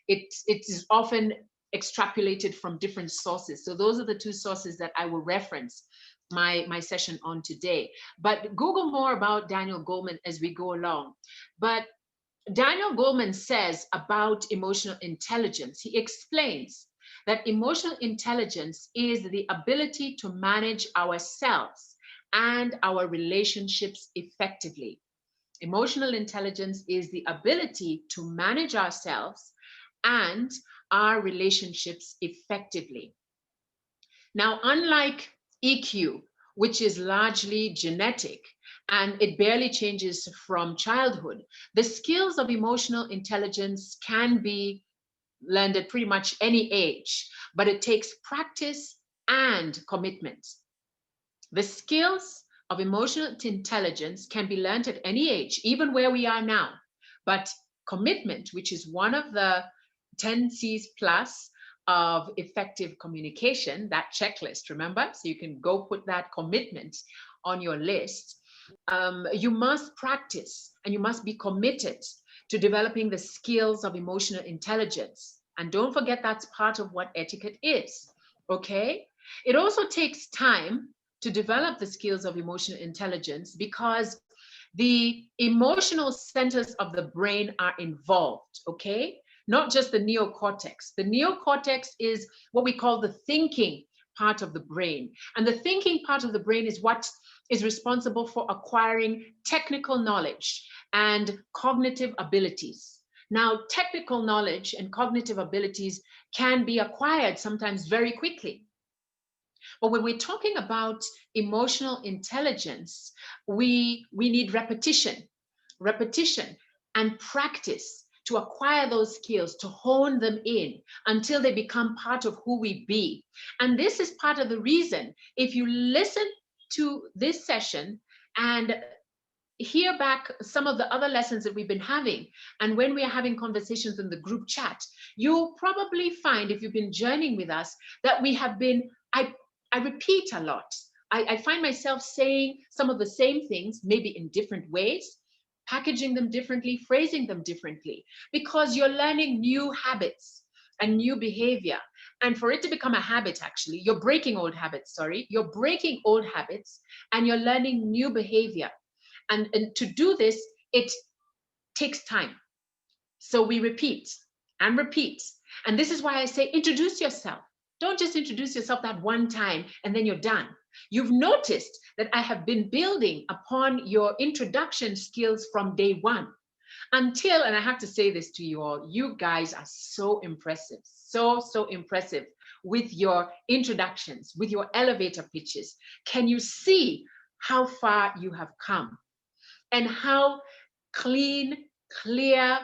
it is often extrapolated from different sources. So those are the two sources that I will reference my session on today. But Google more about Daniel Goldman as we go along. But Daniel Goldman says about emotional intelligence, he explains that emotional intelligence is the ability to manage ourselves and our relationships effectively. Emotional intelligence is the ability to manage ourselves and our relationships effectively. Now, unlike EQ, which is largely genetic and it barely changes from childhood, the skills of emotional intelligence can be learned at pretty much any age, but it takes practice and commitment. The skills of emotional intelligence can be learned at any age, even where we are now. But commitment, which is one of the 10 C's plus of effective communication, that checklist, remember? So you can go put that commitment on your list. You must practice and you must be committed to developing the skills of emotional intelligence. And don't forget that's part of what etiquette is, okay? It also takes time to develop the skills of emotional intelligence because the emotional centers of the brain are involved, okay? Not just the neocortex. The neocortex is what we call the thinking part of the brain. And the thinking part of the brain is what is responsible for acquiring technical knowledge and cognitive abilities. Now, technical knowledge and cognitive abilities can be acquired sometimes very quickly. But when we're talking about emotional intelligence, we need repetition and practice to acquire those skills, to hone them in until they become part of who we be. And this is part of the reason, if you listen to this session and hear back some of the other lessons that we've been having, and when we are having conversations in the group chat, you'll probably find, if you've been journeying with us, that we have been, I repeat a lot. I find myself saying some of the same things, maybe in different ways, packaging them differently, phrasing them differently, because you're learning new habits and new behavior. And for it to become a habit, actually, you're breaking old habits, you're breaking old habits and you're learning new behavior. And to do this, it takes time. So we repeat and repeat. And this is why I say, introduce yourself. Don't just introduce yourself that one time and then you're done. You've noticed that I have been building upon your introduction skills from day one. Until, and I have to say this to you all, you guys are so impressive, so impressive with your introductions, with your elevator pitches. Can you see how far you have come and how clean, clear,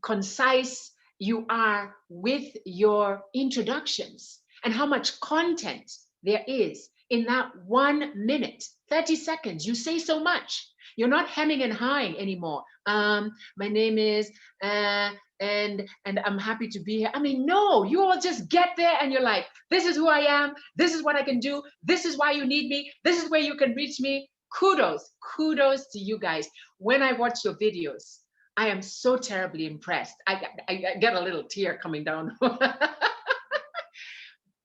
concise you are with your introductions and how much content there is in that 1 minute, 30 seconds? You say so much. You're not hemming and hawing anymore. My name is, and I'm happy to be here. I mean, no, you all just get there and you're like, this is who I am. This is what I can do. This is why you need me. This is where you can reach me. Kudos to you guys. When I watch your videos, I am so terribly impressed. I get a little tear coming down.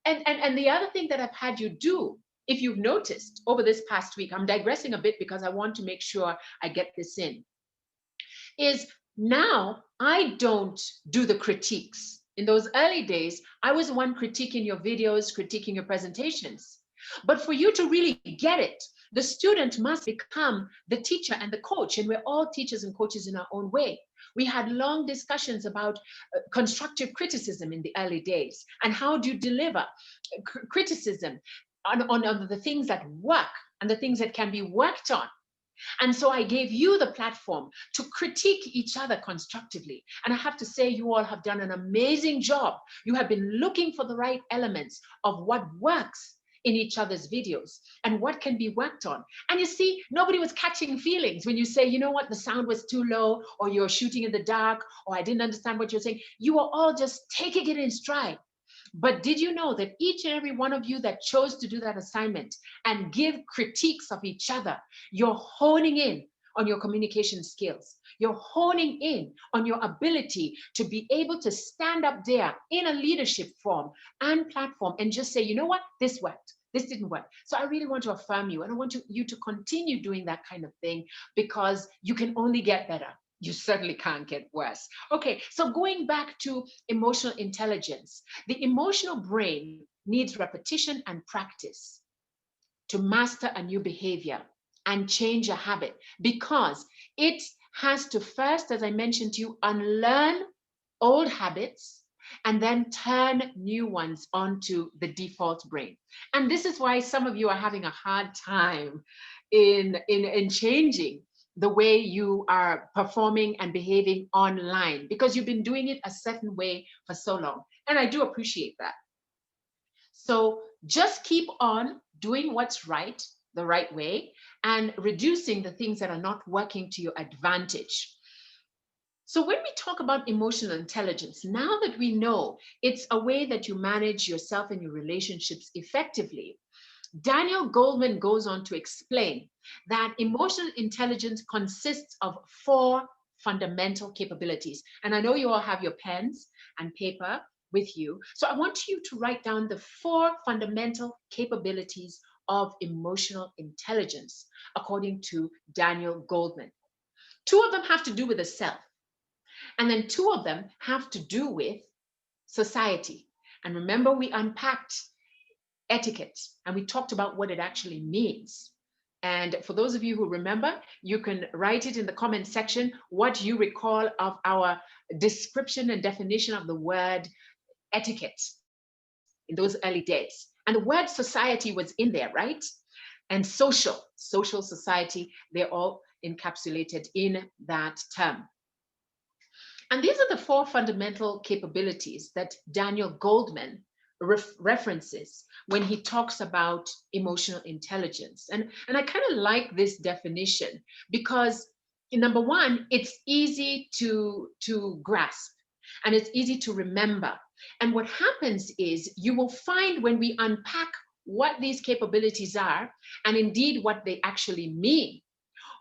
And the other thing that I've had you do, if you've noticed over this past week, I'm digressing a bit because I want to make sure I get this in, is now I don't do the critiques. In those early days, I was the one critiquing your videos, critiquing your presentations. But for you to really get it, the student must become the teacher and the coach, and we're all teachers and coaches in our own way. We had long discussions about constructive criticism in the early days, and how do you deliver criticism on the things that work and the things that can be worked on. And so I gave you the platform to critique each other constructively. And I have to say, you all have done an amazing job. You have been looking for the right elements of what works in each other's videos and what can be worked on. And you see, nobody was catching feelings when you say, you know what, the sound was too low, or you're shooting in the dark, or I didn't understand what you're saying. You were all just taking it in stride. But did you know that each and every one of you that chose to do that assignment and give critiques of each other, you're honing in on your communication skills. You're honing in on your ability to be able to stand up there in a leadership form and platform and just say, you know what, this worked, this didn't work. So I really want to affirm you, and I want you to continue doing that kind of thing, because you can only get better. You certainly can't get worse. Okay, so going back to emotional intelligence, the emotional brain needs repetition and practice to master a new behavior and change a habit, because it has to first, as I mentioned to you, unlearn old habits and then turn new ones onto the default brain. And this is why some of you are having a hard time in changing the way you are performing and behaving online, because you've been doing it a certain way for so long. And I do appreciate that. So just keep on doing what's right, the right way, and reducing the things that are not working to your advantage. So when we talk about emotional intelligence, now that we know it's a way that you manage yourself and your relationships effectively, Daniel Goleman goes on to explain that emotional intelligence consists of 4 fundamental capabilities. And I know you all have your pens and paper with you. So I want you to write down the 4 fundamental capabilities of emotional intelligence, according to Daniel Goleman. 2 of them have to do with the self. And then 2 of them have to do with society. And remember, we unpacked etiquette and we talked about what it actually means. And for those of you who remember, you can write it in the comment section what you recall of our description and definition of the word etiquette in those early days. And the word society was in there, right? And social society, they're all encapsulated in that term. And these are the 4 fundamental capabilities that Daniel Goleman references when he talks about emotional intelligence. And I kind of like this definition because, number one, it's easy to grasp and it's easy to remember. And what happens is you will find when we unpack what these capabilities are and indeed what they actually mean,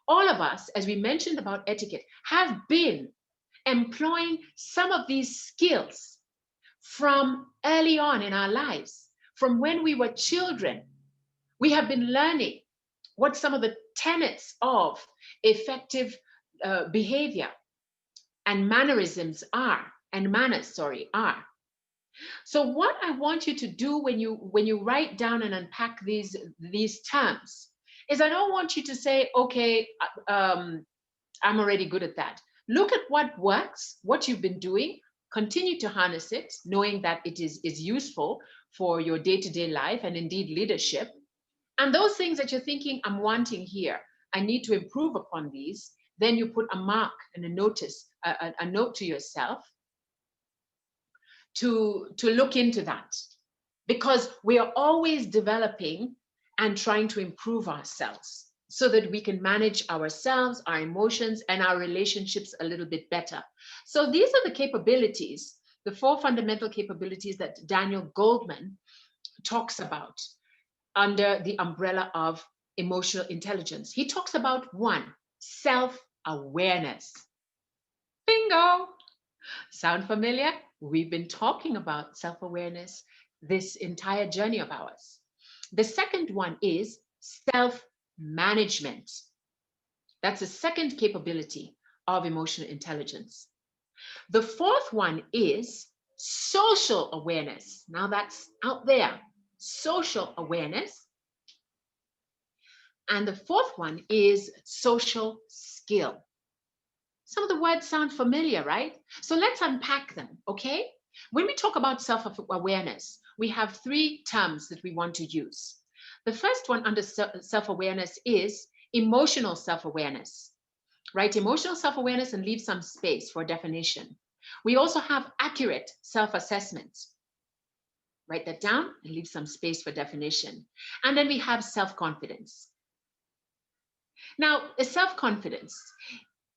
all of us, as we mentioned about etiquette, have been employing some of these skills from early on in our lives. From when we were children, we have been learning what some of the tenets of effective behavior and mannerisms are, and manners, are. So what I want you to do when you write down and unpack these terms is I don't want you to say, okay, I'm already good at that. Look at what works, what you've been doing, continue to harness it, knowing that it is useful for your day-to-day life and indeed leadership. And those things that you're thinking, I'm wanting here, I need to improve upon these, then you put a mark and a notice, a note to yourself to look into that. Because we are always developing and trying to improve ourselves so that we can manage ourselves, our emotions, and our relationships a little bit better. So these are the capabilities, the 4 fundamental capabilities that Daniel Goleman talks about under the umbrella of emotional intelligence. He talks about 1, self-awareness. Bingo! Sound familiar? We've been talking about self-awareness this entire journey of ours. The second one is self-management. That's the second capability of emotional intelligence. The fourth one is social awareness. Now that's out there, social awareness. And the fourth one is social skill. Some of the words sound familiar, right? So let's unpack them, okay? When we talk about self-awareness, we have 3 terms that we want to use. The first one under self-awareness is emotional self-awareness, right? Emotional self-awareness, and leave some space for definition. We also have accurate self-assessment. Write that down and leave some space for definition. And then we have self-confidence. Now, self-confidence,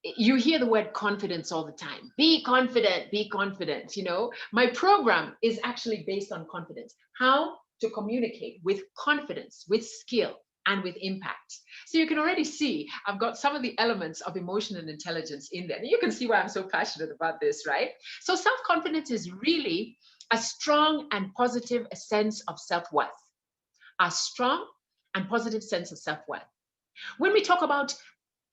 you hear the word confidence all the time. Be confident, you know. My program is actually based on confidence. How to communicate with confidence, with skill, and with impact. So you can already see I've got some of the elements of emotional intelligence in there. And you can see why I'm so passionate about this, right? So self-confidence is really a strong and positive sense of self-worth. A strong and positive sense of self-worth. When we talk about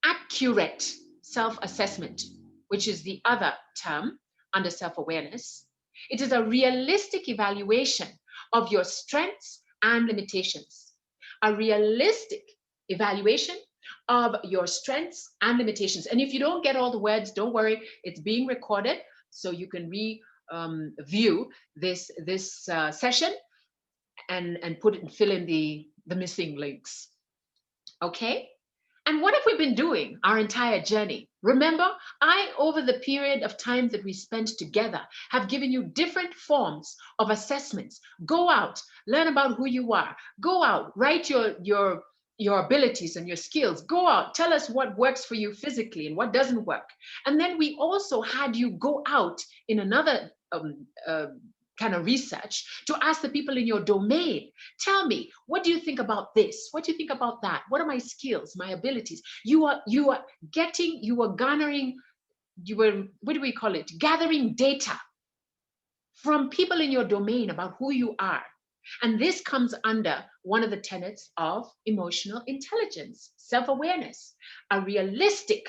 accurate self-assessment, which is the other term under self-awareness, it is a realistic evaluation of your strengths and limitations. A realistic evaluation of your strengths and limitations. And if you don't get all the words, don't worry, it's being recorded, so you can view this session and put it and fill in the missing links. Okay? And what have we been doing our entire journey? Remember, over the period of time that we spent together, have given you different forms of assessments. Go out, learn about who you are. Go out, write your abilities and your skills. Go out, tell us what works for you physically and what doesn't work. And then we also had you go out in another kind of research to ask the people in your domain, tell me, what do you think about this? What do you think about that? What are my skills, my abilities? You are garnering, what do we call it? Gathering data from people in your domain about who you are. And this comes under one of the tenets of emotional intelligence, self-awareness, a realistic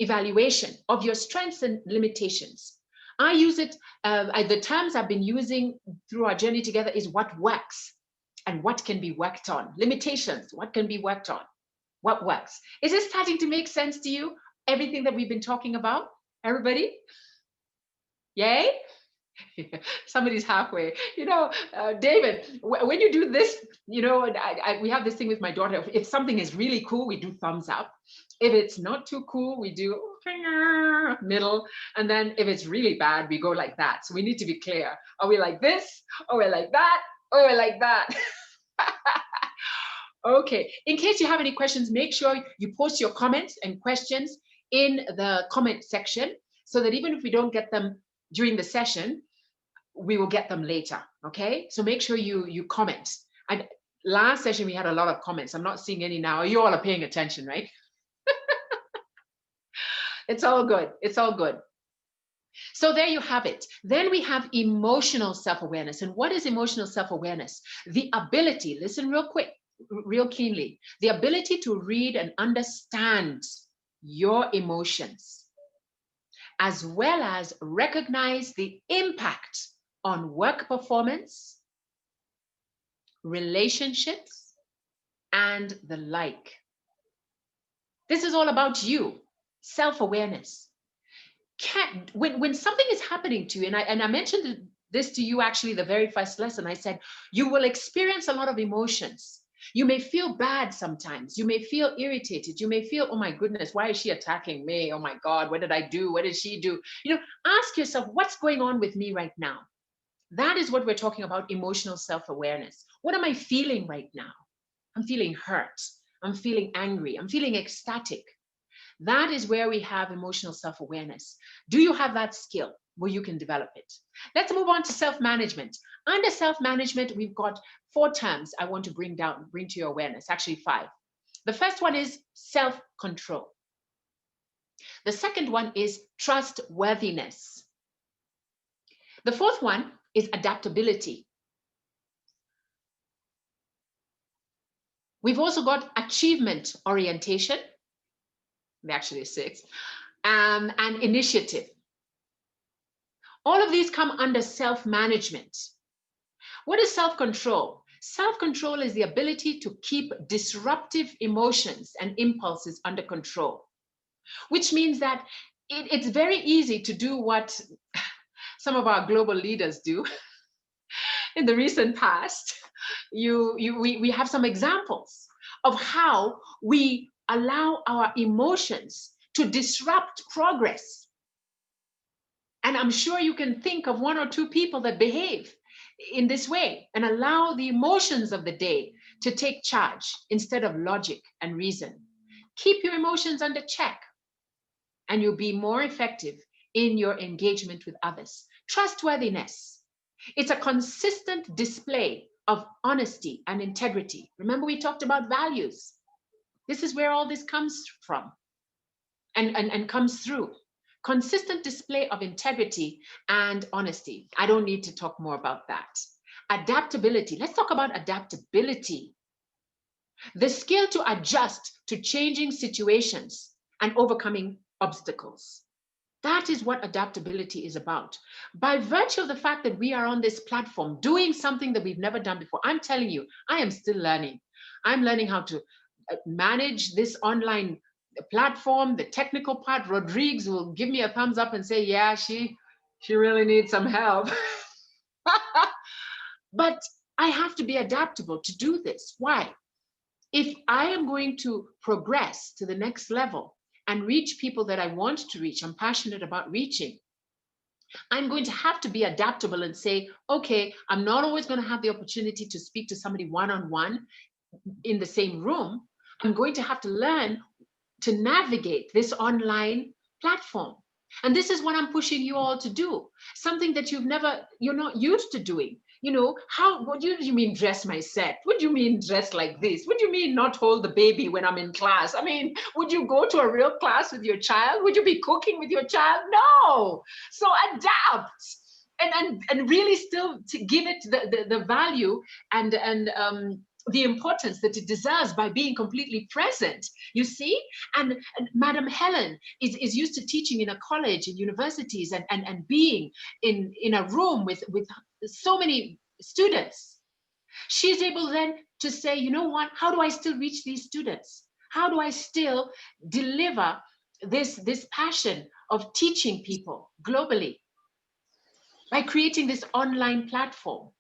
evaluation of your strengths and limitations. I use it, the terms I've been using through our journey together is what works and what can be worked on. Limitations, what can be worked on, what works. Is this starting to make sense to you? Everything that we've been talking about, everybody? Yay? Somebody's halfway. You know, David, when you do this, you know, we have this thing with my daughter. If something is really cool, we do thumbs up. If it's not too cool, we do middle. And then if it's really bad, we go like that. So we need to be clear. Are we like this? Or we're like that? Or we're like that? Okay. In case you have any questions, make sure you post your comments and questions in the comment section so that even if we don't get them during the session, we will get them later, okay? So make sure you comment. Last session, we had a lot of comments. I'm not seeing any now. You all are paying attention, right? It's all good. It's all good. So there you have it. Then we have emotional self-awareness. And what is emotional self-awareness? The ability, listen real quick, real keenly, the ability to read and understand your emotions, as well as recognize the impact on work performance, relationships, and the like. This is all about you, self-awareness. when something is happening to you, and I mentioned this to you actually the very first lesson, I said, you will experience a lot of emotions. You may feel bad sometimes. You may feel irritated. You may feel, oh my goodness, why is she attacking me? Oh my God, what did I do? What did she do? You know, ask yourself, what's going on with me right now? That is what we're talking about, emotional self-awareness. What am I feeling right now? I'm feeling hurt. I'm feeling angry. I'm feeling ecstatic. That is where we have emotional self-awareness. Do you have that skill where you can develop it? Let's move on to self-management. Under self-management, we've got 4 terms I want to bring to your awareness, actually 5. The first one is self-control. The second one is trustworthiness. The fourth one is adaptability. We've also got achievement orientation, actually 6, and initiative. All of these come under self-management. What is self-control? Self-control is the ability to keep disruptive emotions and impulses under control, which means that it's very easy to do what some of our global leaders do. In the recent past, we have some examples of how we allow our emotions to disrupt progress. And I'm sure you can think of 1 or 2 people that behave in this way and allow the emotions of the day to take charge instead of logic and reason. Keep your emotions under check, and you'll be more effective in your engagement with others. Trustworthiness. It's a consistent display of honesty and integrity. Remember, we talked about values. This is where all this comes from and comes through. Consistent display of integrity and honesty. I don't need to talk more about that. Adaptability. Let's talk about adaptability. The skill to adjust to changing situations and overcoming obstacles. That is what adaptability is about. By virtue of the fact that we are on this platform doing something that we've never done before, I'm telling you, I am still learning. I'm learning how to manage this online platform, the technical part. Rodriguez will give me a thumbs up and say, yeah, she really needs some help. But I have to be adaptable to do this. Why? If I am going to progress to the next level and reach people that I want to reach, I'm passionate about reaching, I'm going to have to be adaptable and say, okay, I'm not always going to have the opportunity to speak to somebody one-on-one in the same room. I'm going to have to learn to navigate this online platform. And this is what I'm pushing you all to do. Something that you're not used to doing. You know, what do you mean dress my set? What do you mean dress like this? What do you mean not hold the baby when I'm in class? I mean, would you go to a real class with your child? Would you be cooking with your child? No. So adapt and really still to give it the value and the importance that it deserves by being completely present, you see? And Madam Helen is used to teaching in a college and universities and being in a room with so many students. She's able then to say, you know what, how do I still reach these students? How do I still deliver this passion of teaching people globally? By creating this online platform,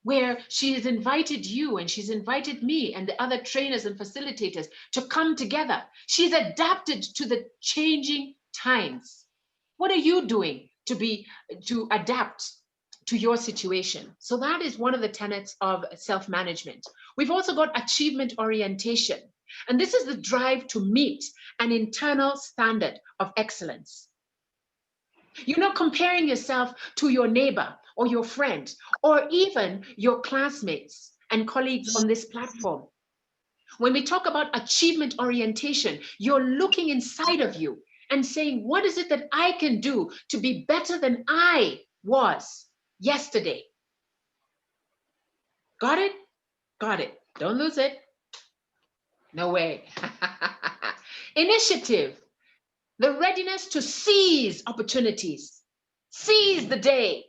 where she has invited you and she's invited me and the other trainers and facilitators to come together. She's adapted to the changing times. What are you doing to adapt to your situation? So that is one of the tenets of self-management. We've also got achievement orientation. And this is the drive to meet an internal standard of excellence. You're not comparing yourself to your neighbor or your friend, or even your classmates and colleagues on this platform. When we talk about achievement orientation, you're looking inside of you and saying, what is it that I can do to be better than I was yesterday? Got it? Got it. Don't lose it. No way. Initiative, the readiness to seize opportunities, seize the day.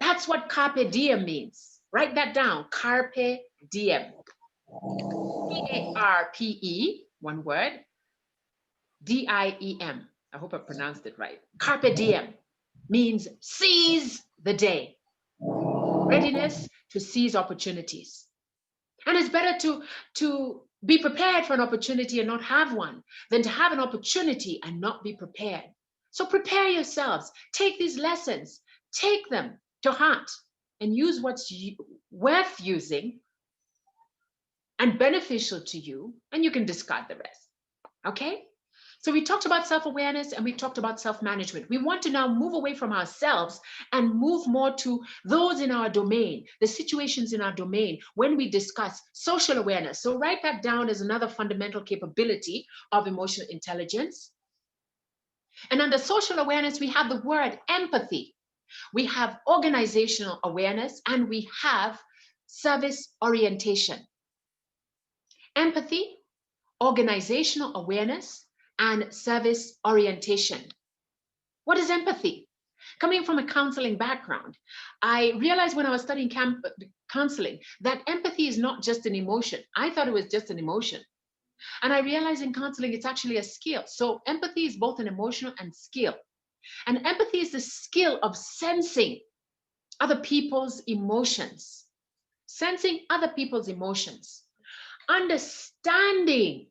That's what carpe diem means. Write that down, carpe diem. C-A-R-P-E, one word, D-I-E-M. I hope I pronounced it right. Carpe diem means seize the day. Readiness to seize opportunities. And it's better to be prepared for an opportunity and not have one than to have an opportunity and not be prepared. So prepare yourselves. Take these lessons, take them to heart, and use what's worth using and beneficial to you, and you can discard the rest. Okay? So we talked about self-awareness and we talked about self-management. We want to now move away from ourselves and move more to those in our domain, the situations in our domain when we discuss social awareness. So write that down as another fundamental capability of emotional intelligence. And under social awareness, we have the word empathy. We have organizational awareness and we have service orientation. Empathy, organizational awareness, and service orientation. What is empathy? Coming from a counseling background, I realized when I was studying counseling that empathy is not just an emotion. I thought it was just an emotion. And I realized in counseling, it's actually a skill. So empathy is both an emotional and skill. And empathy is the skill of sensing other people's emotions, sensing other people's emotions, understanding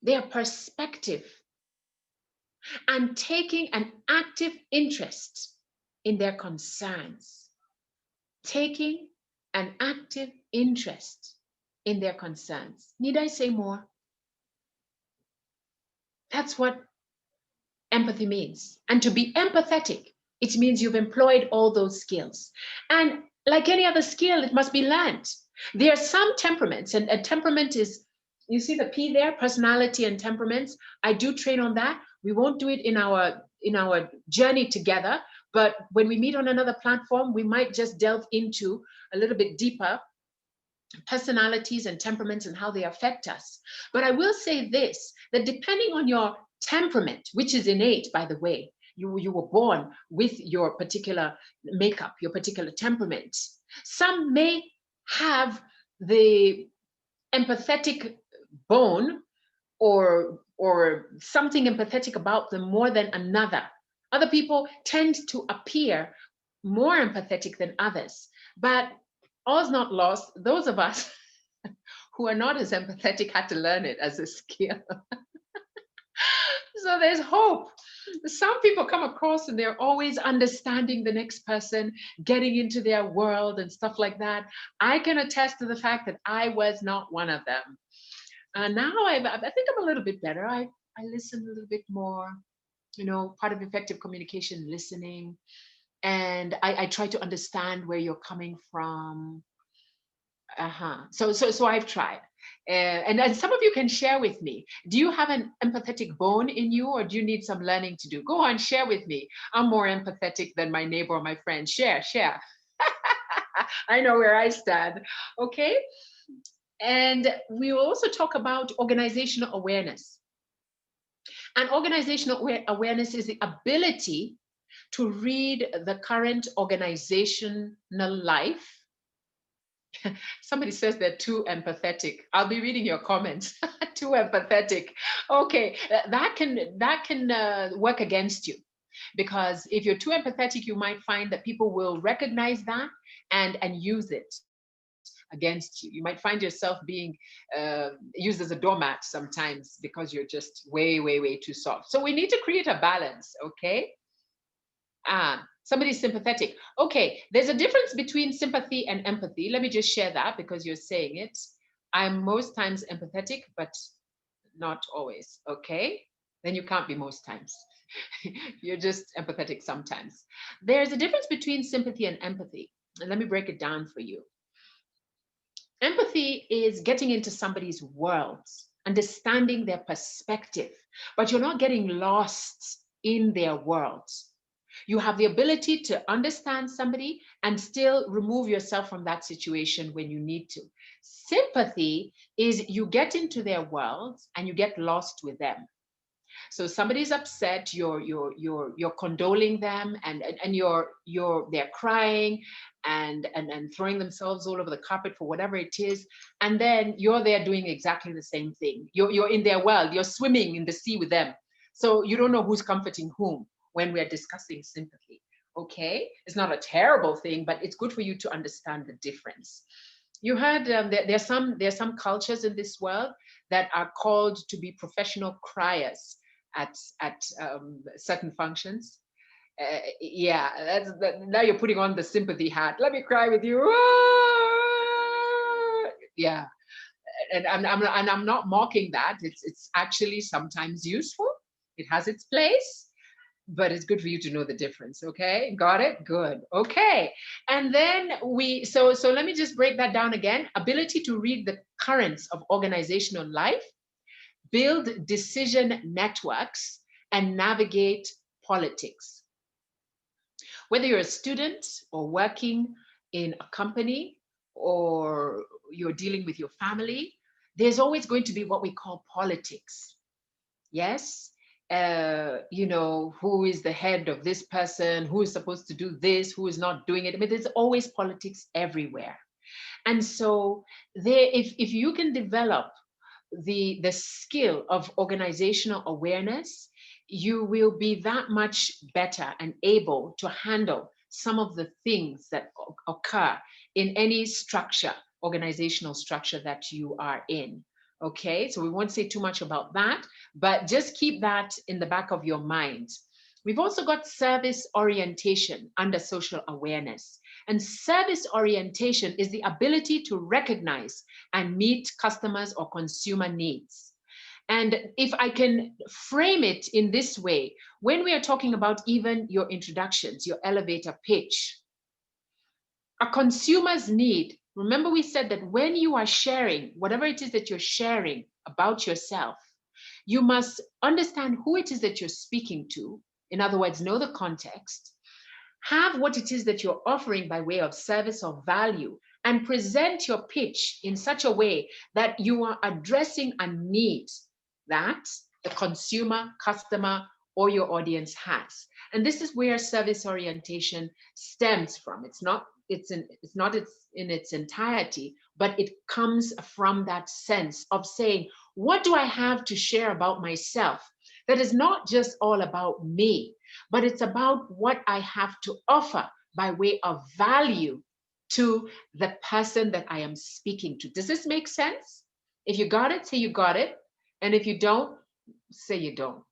their perspective, and taking an active interest in their concerns. Taking an active interest in their concerns. Need I say more? That's what empathy means. And to be empathetic, it means you've employed all those skills. And like any other skill, it must be learned. There are some temperaments, and a temperament is, you see the P there, personality and temperaments. I do train on that. We won't do it in our journey together, but when we meet on another platform, we might just delve into a little bit deeper personalities and temperaments and how they affect us. But I will say this, that depending on your temperament, which is innate, by the way, you were born with your particular makeup, your particular temperament. Some may have the empathetic bone or something empathetic about them more than another. Other people tend to appear more empathetic than others, but all's not lost. Those of us who are not as empathetic had to learn it as a skill. So there's hope. Some people come across and they're always understanding the next person, getting into their world and stuff like that. I can attest to the fact that I was not one of them. Now I think I'm a little bit better. I listen a little bit more, part of effective communication, listening. And I try to understand where you're coming from. So I've tried. And some of you can share with me. Do you have an empathetic bone in you, or do you need some learning to do? Go on, share with me. I'm more empathetic than my neighbor or my friend. Share. I know where I stand. Okay. And we will also talk about organizational awareness. And organizational awareness is the ability to read the current organizational life. Somebody says they're too empathetic. I'll be reading your comments. Too empathetic. Okay, that can work against you, because if you're too empathetic, you might find that people will recognize that and use it against you. You might find yourself being used as a doormat sometimes because you're just way too soft. So we need to create a balance, okay? Somebody's sympathetic. Okay, there's a difference between sympathy and empathy. Let me just share that because you're saying it. I'm most times empathetic, but not always, okay? Then you can't be most times. You're just empathetic sometimes. There's a difference between sympathy and empathy. And let me break it down for you. Empathy is getting into somebody's world, understanding their perspective, but you're not getting lost in their world. You have the ability to understand somebody and still remove yourself from that situation when you need to. Sympathy is you get into their world and you get lost with them. So somebody's upset, you're condoling them, and they're crying and throwing themselves all over the carpet for whatever it is, and then you're there doing exactly the same thing. You're in their world, you're swimming in the sea with them. So you don't know who's comforting whom when we're discussing sympathy. Okay, it's not a terrible thing, but it's good for you to understand the difference. You heard there's some cultures in this world that are called to be professional criers at certain functions. Yeah, now you're putting on the sympathy hat. Let me cry with you. Yeah, and I'm not mocking that. It's actually sometimes useful. It has its place. But it's good for you to know the difference. Okay, got it? Good. Okay, and then so let me just break that down again. Ability to read the currents of organizational life, build decision networks, and navigate politics. Whether you're a student or working in a company or you're dealing with your family, there's always going to be what we call politics. Yes. You know, who is the head of this person, who is supposed to do this, who is not doing it. But there's always politics everywhere. And so if you can develop the skill of organizational awareness, you will be that much better and able to handle some of the things that occur in any structure, organizational structure that you are in. Okay, so we won't say too much about that, but just keep that in the back of your mind. We've also got service orientation under social awareness. And service orientation is the ability to recognize and meet customers or consumer needs. And if I can frame it in this way, when we are talking about even your introductions, your elevator pitch, a consumer's need. Remember, we said that when you are sharing, whatever it is that you're sharing about yourself, you must understand who it is that you're speaking to. In other words, know the context, have what it is that you're offering by way of service or value, and present your pitch in such a way that you are addressing a need that the consumer, customer, or your audience has. And this is where service orientation stems from. It's not in its entirety, but it comes from that sense of saying, what do I have to share about myself that is not just all about me, but it's about what I have to offer by way of value to the person that I am speaking to. Does this make sense? If you got it, say you got it. And if you don't, say you don't.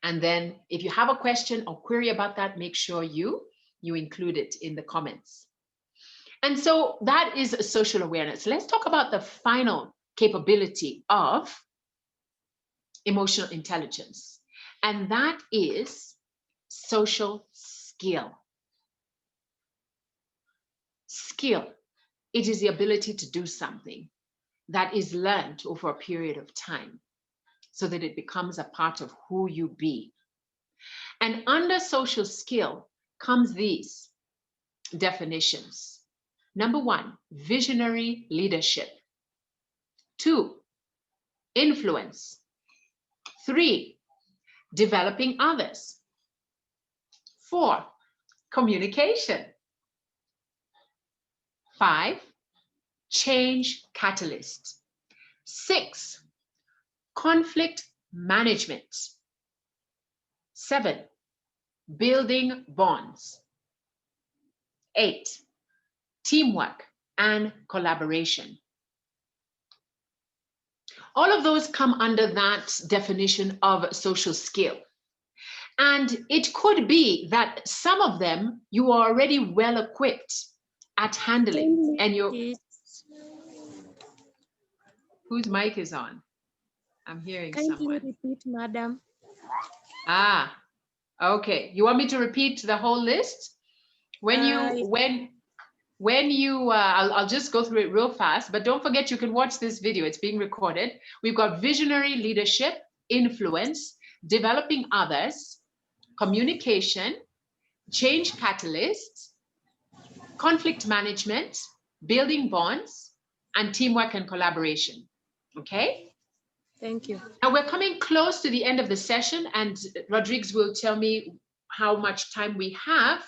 And then if you have a question or query about that, make sure you include it in the comments. And so that is social awareness. Let's talk about the final capability of emotional intelligence. And that is social skill. Skill. It is the ability to do something that is learned over a period of time so that it becomes a part of who you be. And under social skill comes these definitions. Number 1, visionary leadership. 2, influence. 3, developing others. 4, communication. 5, change catalyst. 6, conflict management. 7, building bonds. 8, teamwork and collaboration. All of those come under that definition of social skill. And it could be that some of them you are already well equipped at handling, and whose mic is on? I'm hearing someone. Can you repeat, madam? Ah, okay. You want me to repeat the whole list? I'll just go through it real fast, but don't forget you can watch this video. It's being recorded. We've got visionary leadership, influence, developing others, communication, change catalysts, conflict management, building bonds, and teamwork and collaboration. Okay? Thank you. Now we're coming close to the end of the session, and Rodriguez will tell me how much time we have.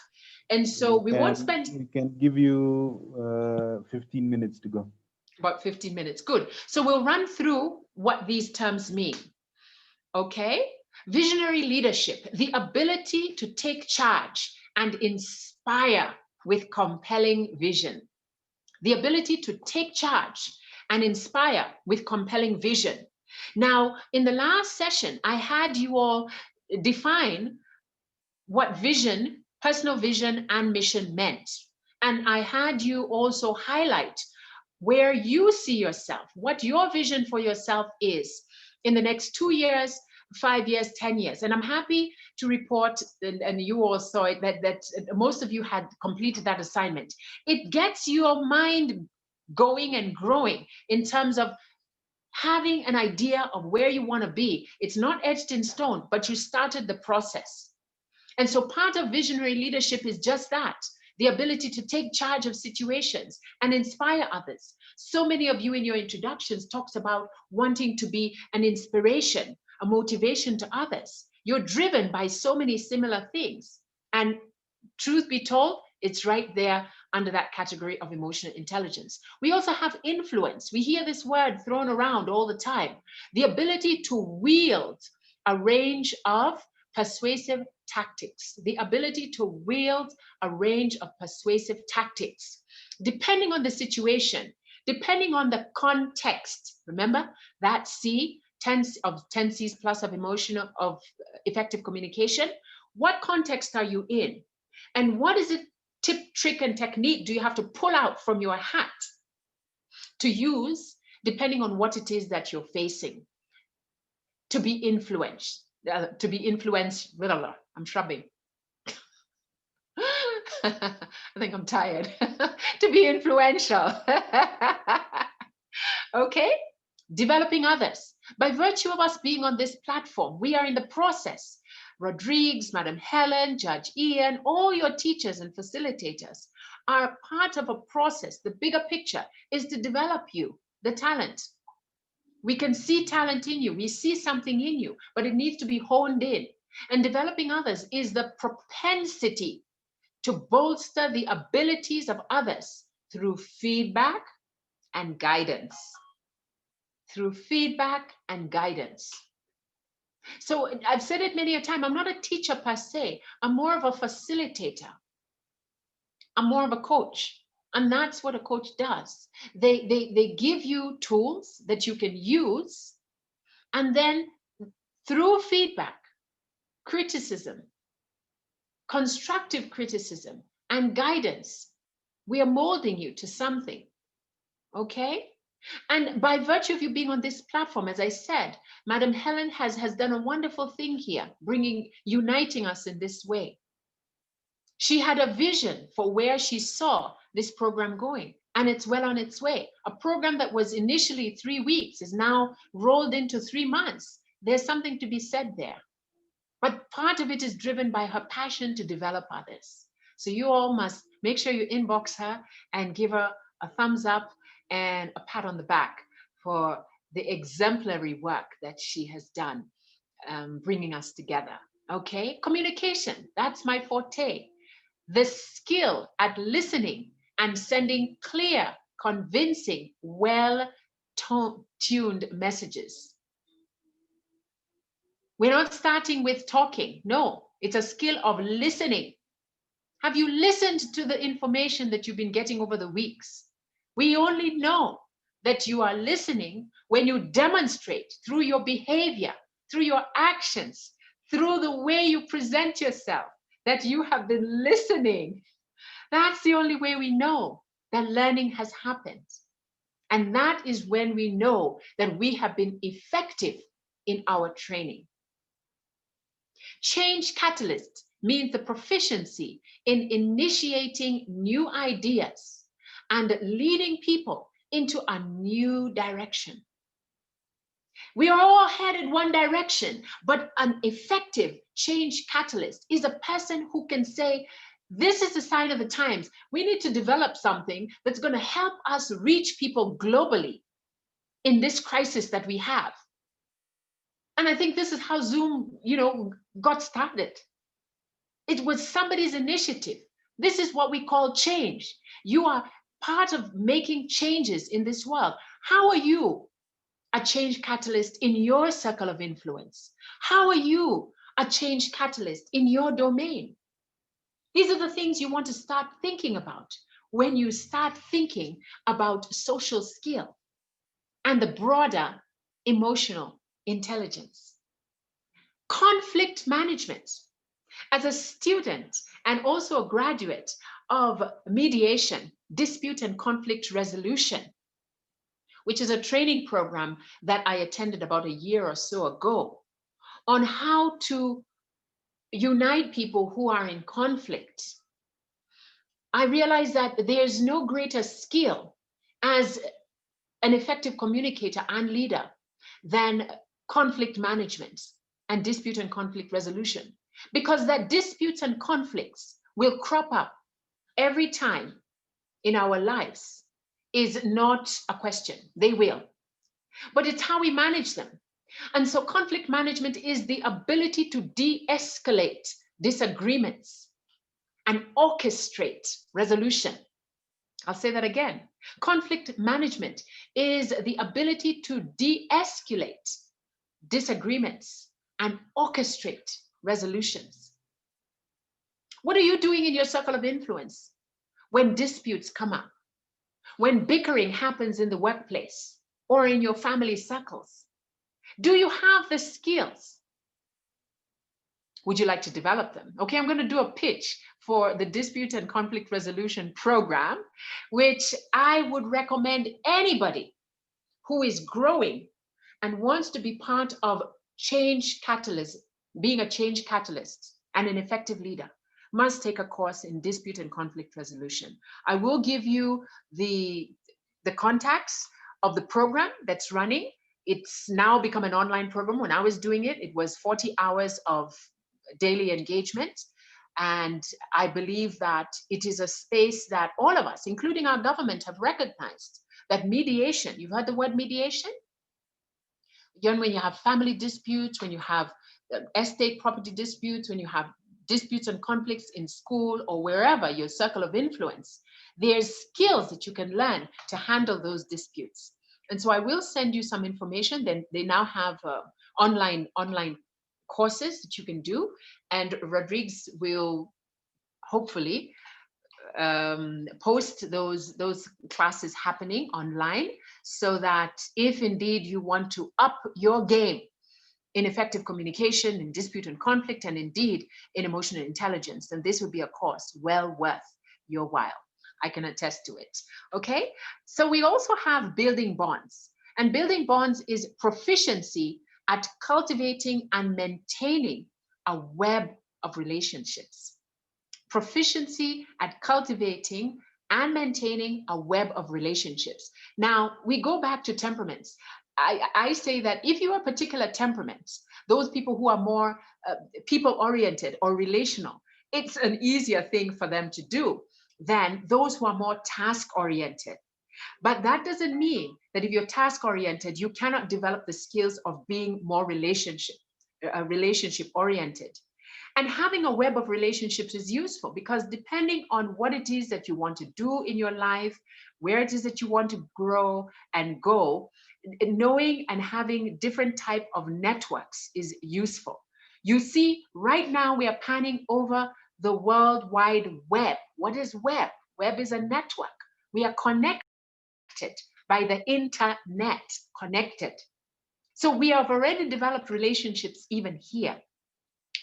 And so we won't spend... We can give you 15 minutes to go. About 15 minutes, good. So we'll run through what these terms mean. Okay? Visionary leadership, the ability to take charge and inspire with compelling vision. The ability to take charge and inspire with compelling vision. Now, in the last session, I had you all define what vision, personal vision, and mission meant. And I had you also highlight where you see yourself, what your vision for yourself is in the next 2 years, 5 years, 10 years. And I'm happy to report, and you all saw it, that most of you had completed that assignment. It gets your mind going and growing in terms of having an idea of where you want to be. It's not etched in stone, but you started the process. And so part of visionary leadership is just that, the ability to take charge of situations and inspire others. So many of you in your introductions talked about wanting to be an inspiration, a motivation to others. You're driven by so many similar things. And truth be told, it's right there under that category of emotional intelligence. We also have influence. We hear this word thrown around all the time. The ability to wield a range of persuasive tactics, the ability to wield a range of persuasive tactics, depending on the situation, depending on the context. Remember that C, 10 C's plus of emotional, of effective communication. What context are you in? And what is it, tip, trick, and technique do you have to pull out from your hat to use, depending on what it is that you're facing, to be influenced, I'm shrubbing. I think I'm tired. To be influential. Okay? Developing others. By virtue of us being on this platform, we are in the process. Rodriguez, Madam Helen, Judge Ian, all your teachers and facilitators are part of a process. The bigger picture is to develop you, the talent. We can see talent in you. We see something in you, but it needs to be honed in. And developing others is the propensity to bolster the abilities of others through feedback and guidance. Through feedback and guidance. So I've said it many a time, I'm not a teacher per se. I'm more of a facilitator. I'm more of a coach. And that's what a coach does. They give you tools that you can use. And then through feedback, criticism, constructive criticism, and guidance, we are molding you to something. Okay? And by virtue of you being on this platform, as I said, Madam Helen has done a wonderful thing here, uniting us in this way. She had a vision for where she saw this program going, and it's well on its way. A program that was initially 3 weeks is now rolled into 3 months. There's something to be said there. But part of it is driven by her passion to develop others. So you all must make sure you inbox her and give her a thumbs up and a pat on the back for the exemplary work that she has done, bringing us together. Okay, communication, that's my forte. The skill at listening and sending clear, convincing, well-tuned messages. We're not starting with talking. No, it's a skill of listening. Have you listened to the information that you've been getting over the weeks? We only know that you are listening when you demonstrate through your behavior, through your actions, through the way you present yourself, that you have been listening. That's the only way we know that learning has happened. And that is when we know that we have been effective in our training. Change catalyst means the proficiency in initiating new ideas and leading people into a new direction. We are all headed one direction, but an effective change catalyst is a person who can say, this is the sign of the times. We need to develop something that's going to help us reach people globally in this crisis that we have. And I think this is how Zoom, got started. It was somebody's initiative. This is what we call change. You are part of making changes in this world. How are you a change catalyst in your circle of influence? How are you a change catalyst in your domain? These are the things you want to start thinking about when you start thinking about social skill and the broader emotional intelligence. Conflict management. As a student and also a graduate of mediation, dispute and conflict resolution, which is a training program that I attended about a year or so ago, on how to unite people who are in conflict, I realized that there's no greater skill as an effective communicator and leader than conflict management and dispute and conflict resolution, because that disputes and conflicts will crop up every time in our lives is not a question. They will, but it's how we manage them. And so conflict management is the ability to de-escalate disagreements and orchestrate resolution. I'll say that again. Conflict management is the ability to de-escalate disagreements and orchestrate resolutions. What are you doing in your circle of influence when disputes come up, when bickering happens in the workplace or in your family circles? Do you have the skills? Would you like to develop them? Okay, I'm going to do a pitch for the dispute and conflict resolution program, which I would recommend anybody who is growing and wants to be part of change catalyst, being a change catalyst and an effective leader, must take a course in dispute and conflict resolution. I will give you the contacts of the program that's running. It's now become an online program. When I was doing it, it was 40 hours of daily engagement. And I believe that it is a space that all of us, including our government, have recognized that mediation, you've heard the word mediation? Again, when you have family disputes, when you have estate property disputes, when you have disputes and conflicts in school or wherever your circle of influence, there's skills that you can learn to handle those disputes. And so I will send you some information. Then they now have online courses that you can do, and Rodriguez will hopefully post those classes happening online, so that if indeed you want to up your game in effective communication, in dispute and conflict, and indeed in emotional intelligence, then this would be a course well worth your while. I can attest to it. Okay, so we also have building bonds, and building bonds is proficiency at cultivating and maintaining a web of relationships. Proficiency at cultivating and maintaining a web of relationships. Now, we go back to temperaments. I say that if you are a particular temperament, those people who are more people-oriented or relational, it's an easier thing for them to do than those who are more task-oriented. But that doesn't mean that if you're task-oriented, you cannot develop the skills of being more relationship-oriented. And having a web of relationships is useful, because depending on what it is that you want to do in your life, where it is that you want to grow and go, knowing and having different type of networks is useful. You see, right now we are panning over the World Wide Web. What is web? Web is a network. We are connected by the internet, connected. So we have already developed relationships even here.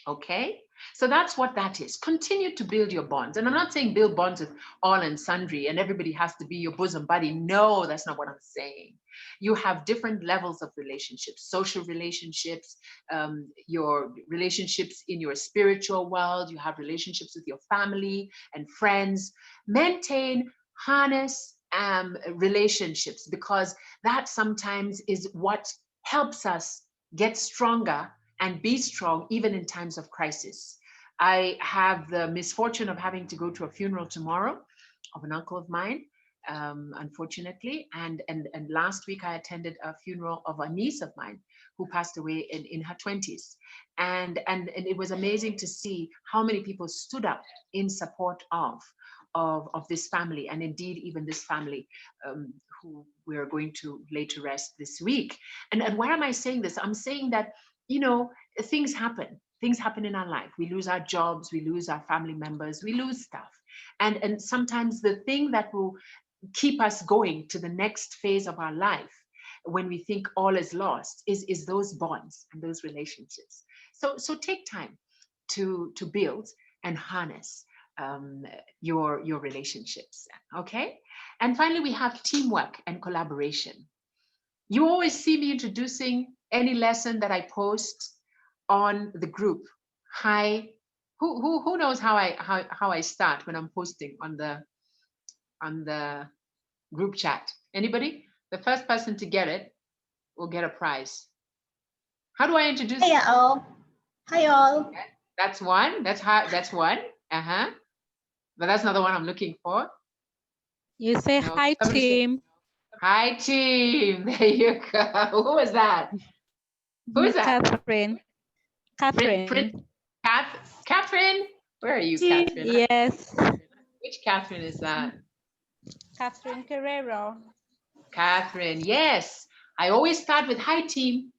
Okay, so that's what that is. Continue to build your bonds. And I'm not saying build bonds with all and sundry and everybody has to be your bosom buddy. No, that's not what I'm saying. You have different levels of relationships, social relationships, your relationships in your spiritual world, you have relationships with your family and friends. Maintain, harness relationships, because that sometimes is what helps us get stronger and be strong even in times of crisis. I have the misfortune of having to go to a funeral tomorrow of an uncle of mine, unfortunately. And last week I attended a funeral of a niece of mine who passed away in her 20s. And it was amazing to see how many people stood up in support of of this family, and indeed even this family who we are going to lay to rest this week. And why am I saying this? I'm saying that, you know, things happen. Things happen in our life. We lose our jobs, we lose our family members, we lose stuff. And sometimes the thing that will keep us going to the next phase of our life when we think all is lost is those bonds and those relationships. So take time to build and harness your relationships, okay? And finally, we have teamwork and collaboration. You always see me introducing any lesson that I post on the group. Hi, who knows how I start when I'm posting on the group chat? Anybody? The first person to get it will get a prize. How do I introduce? Hi all. Hi all. Okay. That's one. That's one. But that's not the one I'm looking for. You say No, hi, team. Hi, team. There you go. Who was that? Who is that? Catherine. Catherine. Catherine. Where are you, Team, Catherine? yes. Which Catherine is that? Catherine Guerrero. Catherine, yes. I always start with hi, team.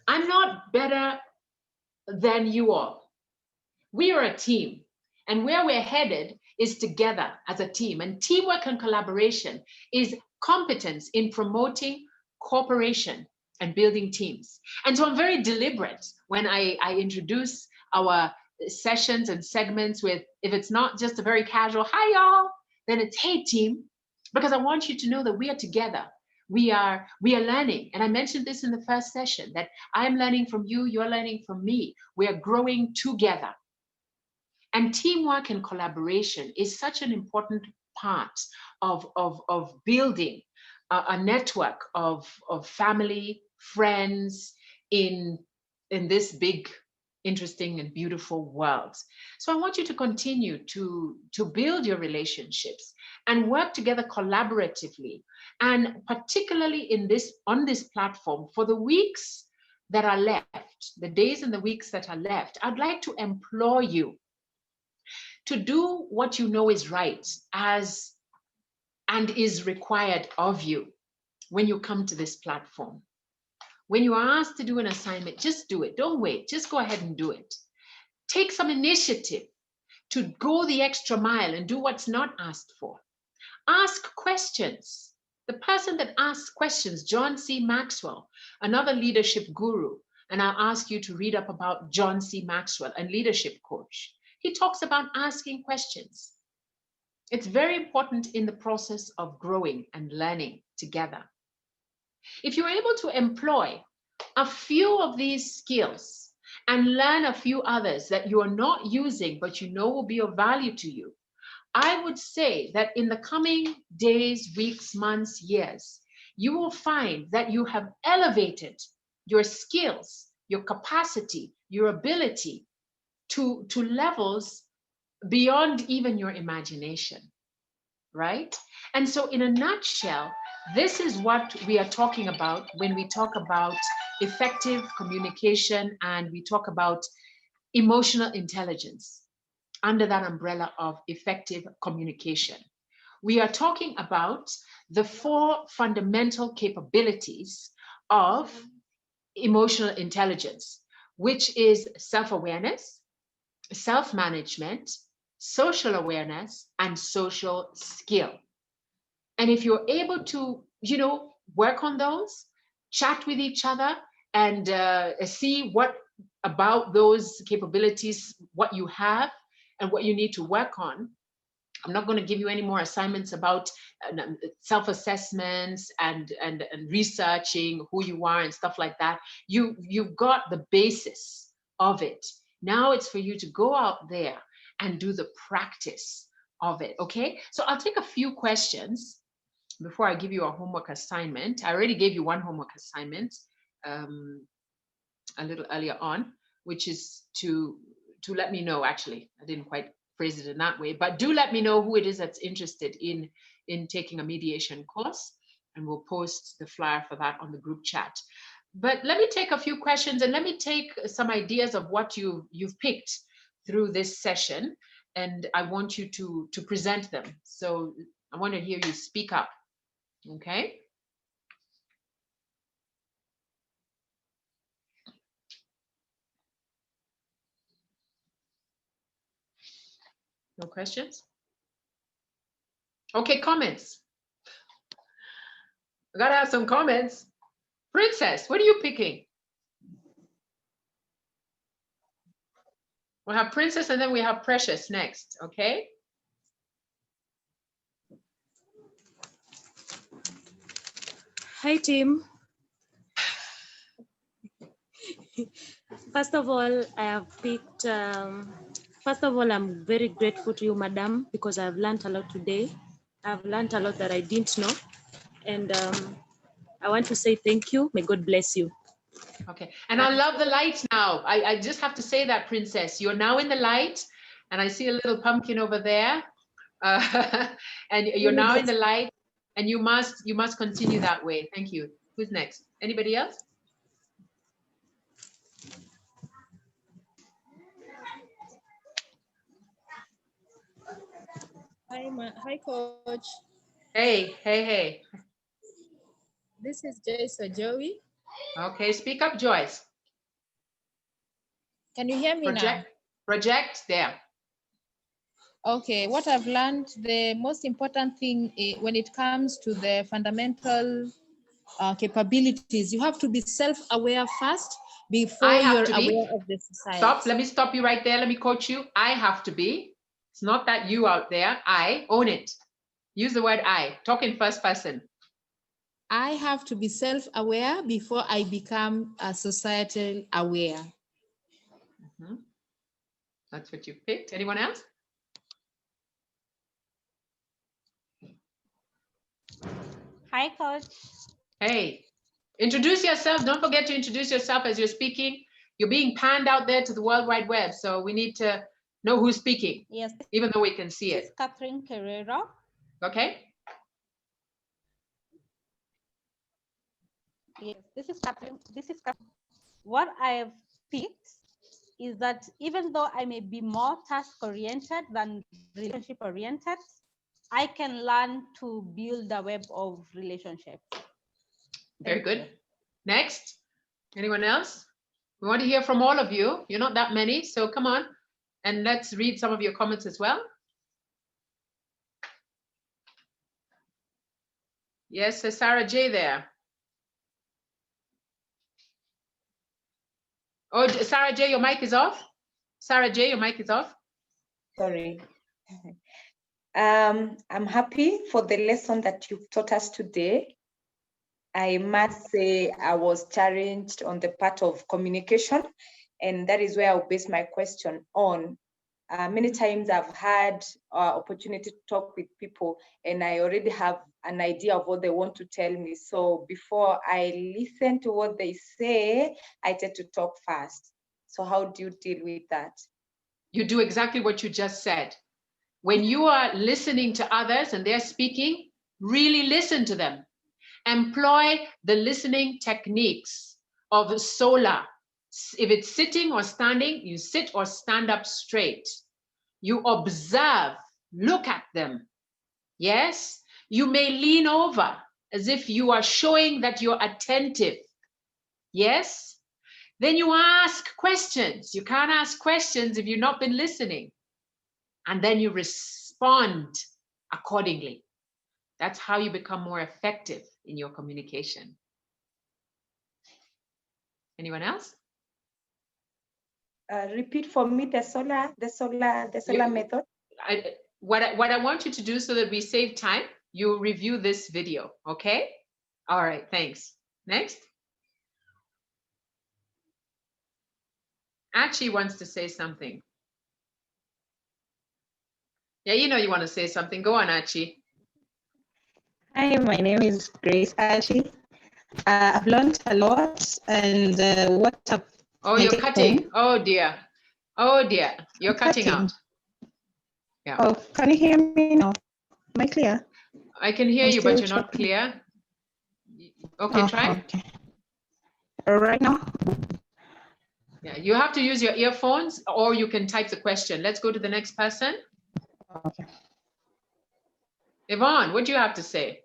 I'm not better than you all. We are a team, and where we're headed is together as a team. And teamwork and collaboration is competence in promoting cooperation and building teams. And so I'm very deliberate when I introduce our sessions and segments with, if it's not just a very casual hi y'all, then it's hey team, because I want you to know that we are together. We are learning. And I mentioned this in the first session, that I'm learning from you, you're learning from me. We are growing together. And teamwork and collaboration is such an important part of building a network of family, friends in this big, interesting and beautiful world. So I want you to continue to build your relationships and work together collaboratively, and particularly on this platform for the weeks that are left, the days and the weeks that are left. I'd like to implore you to do what you know is right and is required of you when you come to this platform. When you are asked to do an assignment, just do it. Don't wait. Just go ahead and do it. Take some initiative to go the extra mile and do what's not asked for. Ask questions. The person that asks questions, John C. Maxwell, another leadership guru, and I'll ask you to read up about John C. Maxwell, a leadership coach. He talks about asking questions. It's very important in the process of growing and learning together. If you're able to employ a few of these skills and learn a few others that you are not using, but you know will be of value to you, I would say that in the coming days, weeks, months, years, you will find that you have elevated your skills, your capacity, your ability to levels beyond even your imagination, right? And so in a nutshell, this is what we are talking about when we talk about effective communication and we talk about emotional intelligence under that umbrella of effective communication. We are talking about the 4 fundamental capabilities of emotional intelligence, which is self-awareness, self-management, social awareness, and social skill. And if you're able to, work on those, chat with each other and see what about those capabilities, what you have and what you need to work on. I'm not going to give you any more assignments about self-assessments and researching who you are and stuff like that. You've got the basis of it. Now it's for you to go out there and do the practice of it, okay? So I'll take a few questions before I give you a homework assignment. I already gave you one homework assignment a little earlier on, which is to let me know, actually, I didn't quite phrase it in that way, but do let me know who it is that's interested in taking a mediation course, and we'll post the flyer for that on the group chat. But let me take a few questions and let me take some ideas of what you've picked through this session. and I want you to present them. So I want to hear you speak up. Okay. No questions? Okay, comments. I gotta have some comments. Princess, what are you picking? We'll have Princess and then we have Precious next, okay? Hi, team. First of all, I have picked, first of all, I'm very grateful to you, madam, because I've learned a lot today. I've learned a lot that I didn't know. And I want to say thank you. May God bless you. Okay, and I love the light now. I just have to say that, Princess, you're now in the light, and I see a little pumpkin over there, and you're now in the light, and you must continue that way. Thank you. Who's next? Anybody else? Hi, Coach. Hey. This is Joyce or Joey. Okay, speak up, Joyce. Can you hear me now? Project there. Okay, what I've learned, the most important thing when it comes to the fundamental capabilities, you have to be self-aware first before you're aware of the society. Stop, let me stop you right there. Let me coach you. I have to be. It's not that you out there. I own it. Use the word I. Talk in first person. I have to be self-aware before I become societal aware. Mm-hmm. That's what you picked. Anyone else? Hi, Coach. Hey, introduce yourself. Don't forget to introduce yourself as you're speaking. You're being panned out there to the World Wide Web, so we need to know who's speaking. Yes. Even though we can see it. This is Catherine Carrera. Okay. Yes, this is Catherine. What I have picked is that even though I may be more task-oriented than relationship-oriented, I can learn to build a web of relationships. Very good. Next, anyone else? We want to hear from all of you. You're not that many, so come on. And let's read some of your comments as well. Yes, there's Sarah J there. Oh, Sarah J, your mic is off. Sarah J, your mic is off. Sorry. I'm happy for the lesson that you've taught us today. I must say I was challenged on the part of communication, and that is where I'll base my question on. Many times I've had opportunity to talk with people and I already have an idea of what they want to tell me. So before I listen to what they say, I tend to talk fast. So how do you deal with that? You do exactly what you just said. When you are listening to others and they're speaking, really listen to them. Employ the listening techniques of SOLA. If it's sitting or standing, you sit or stand up straight. You observe, look at them. Yes, you may lean over as if you are showing that you're attentive. Yes, then you ask questions. You can't ask questions if you've not been listening. And then you respond accordingly. That's how you become more effective in your communication. Anyone else? Repeat for me the SOLA method. What I want you to do so that we save time, you review this video, okay? All right, thanks. Next. Archie wants to say something. Yeah, you know you want to say something. Go on, Archie. Hi, my name is Grace Archie. I've learned a lot, and what I've you're cutting. Oh dear. Oh dear. You're cutting out. Yeah. Oh, can you hear me now? Am I clear? I can hear you, but you're not clear. Okay, try. Okay. Right now? Yeah, you have to use your earphones or you can type the question. Let's go to the next person. Okay. Yvonne, what do you have to say?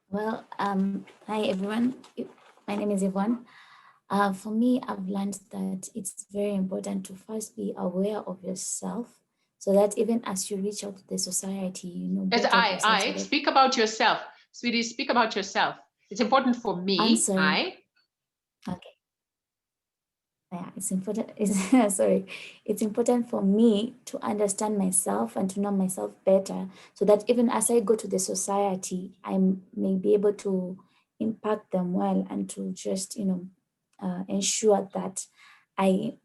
Well, hi everyone. My name is Yvonne. For me, I've learned that it's very important to first be aware of yourself, so that even as you reach out to the society, you know Yes, better of yourself. So that speak about yourself. Sweetie, speak about yourself. It's important for me. I'm sorry. Okay. Yeah, it's important. Sorry, it's important for me to understand myself and to know myself better, so that even as I go to the society, I may be able to impact them well and to just, you know, ensure that I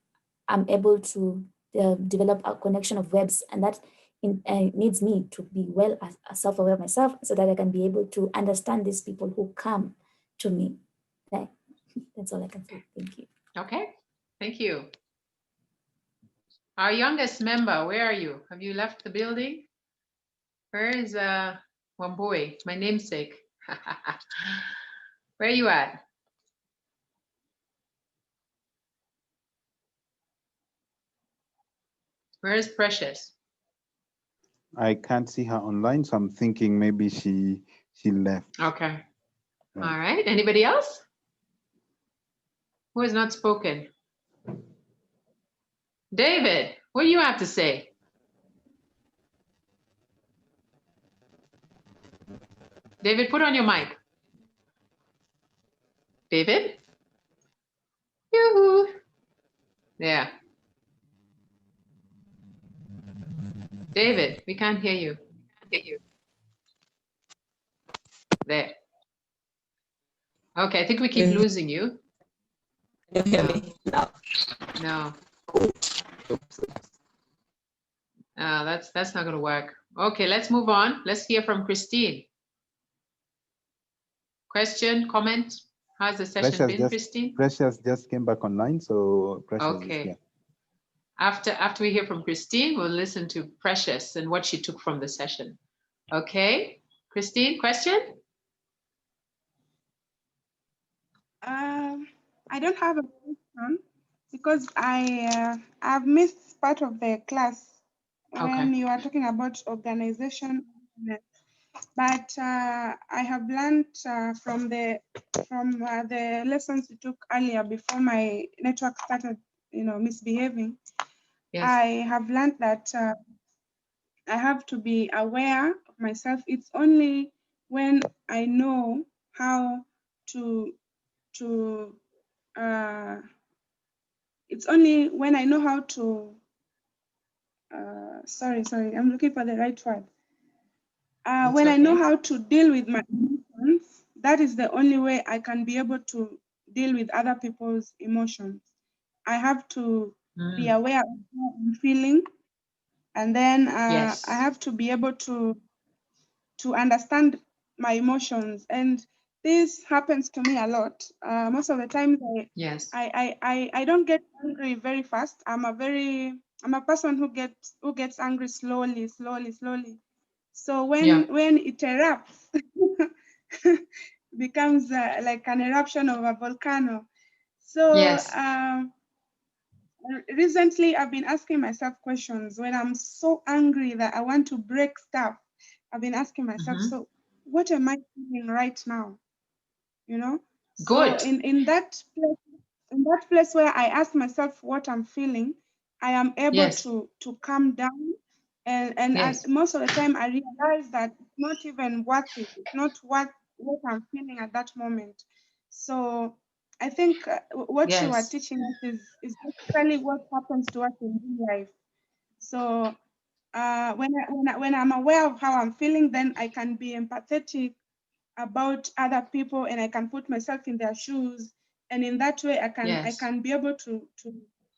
am able to develop a connection of webs, and that needs me to be well self-aware of myself, so that I can be able to understand these people who come to me. That's all I can say. Thank you. Okay, thank you. Our youngest member, where are you? Have you left the building? Where is Wambui, my namesake? Where are you at? Where is Precious? I can't see her online, so I'm thinking maybe she left. Okay. Yeah. All right. Anybody else? Who has not spoken? David, what do you have to say? David, put on your mic. David? Yoo-hoo. Yeah. David, we can't hear you. There. Okay, I think we keep losing you. Can you hear me now? No. That's not going to work. Okay, let's move on. Let's hear from Christine. Question, comment? How's the session been, Christine? Precious just came back online, so Precious is Okay. here. After we hear from Christine, we'll listen to Precious and what she took from the session. Okay, Christine, question? I don't have a question because I've missed part of the class when you are talking about organization, but I have learned from the lessons you took earlier before my network started, you know, misbehaving. Yes. I have learned that I have to be aware of myself. It's only when I know how it's only when I know how to, sorry, I'm looking for the right word. When I know how to deal with my emotions, that is the only way I can be able to deal with other people's emotions. I have to be aware of how I'm feeling, and then I have to be able to understand my emotions. And this happens to me a lot. Most of the time, I don't get angry very fast. I'm a person who gets angry slowly. So when it erupts, becomes like an eruption of a volcano. So recently, I've been asking myself questions when I'm so angry that I want to break stuff. I've been asking myself, so what am I feeling right now? You know? Good. So in that place where I ask myself what I'm feeling, I am able to calm down. And most of the time I realize that it's not even worth it. It's not what I'm feeling at that moment. So I think what you are teaching us is basically what happens to us in real life. So when I'm aware of how I'm feeling, then I can be empathetic about other people, and I can put myself in their shoes, and in that way I can be able to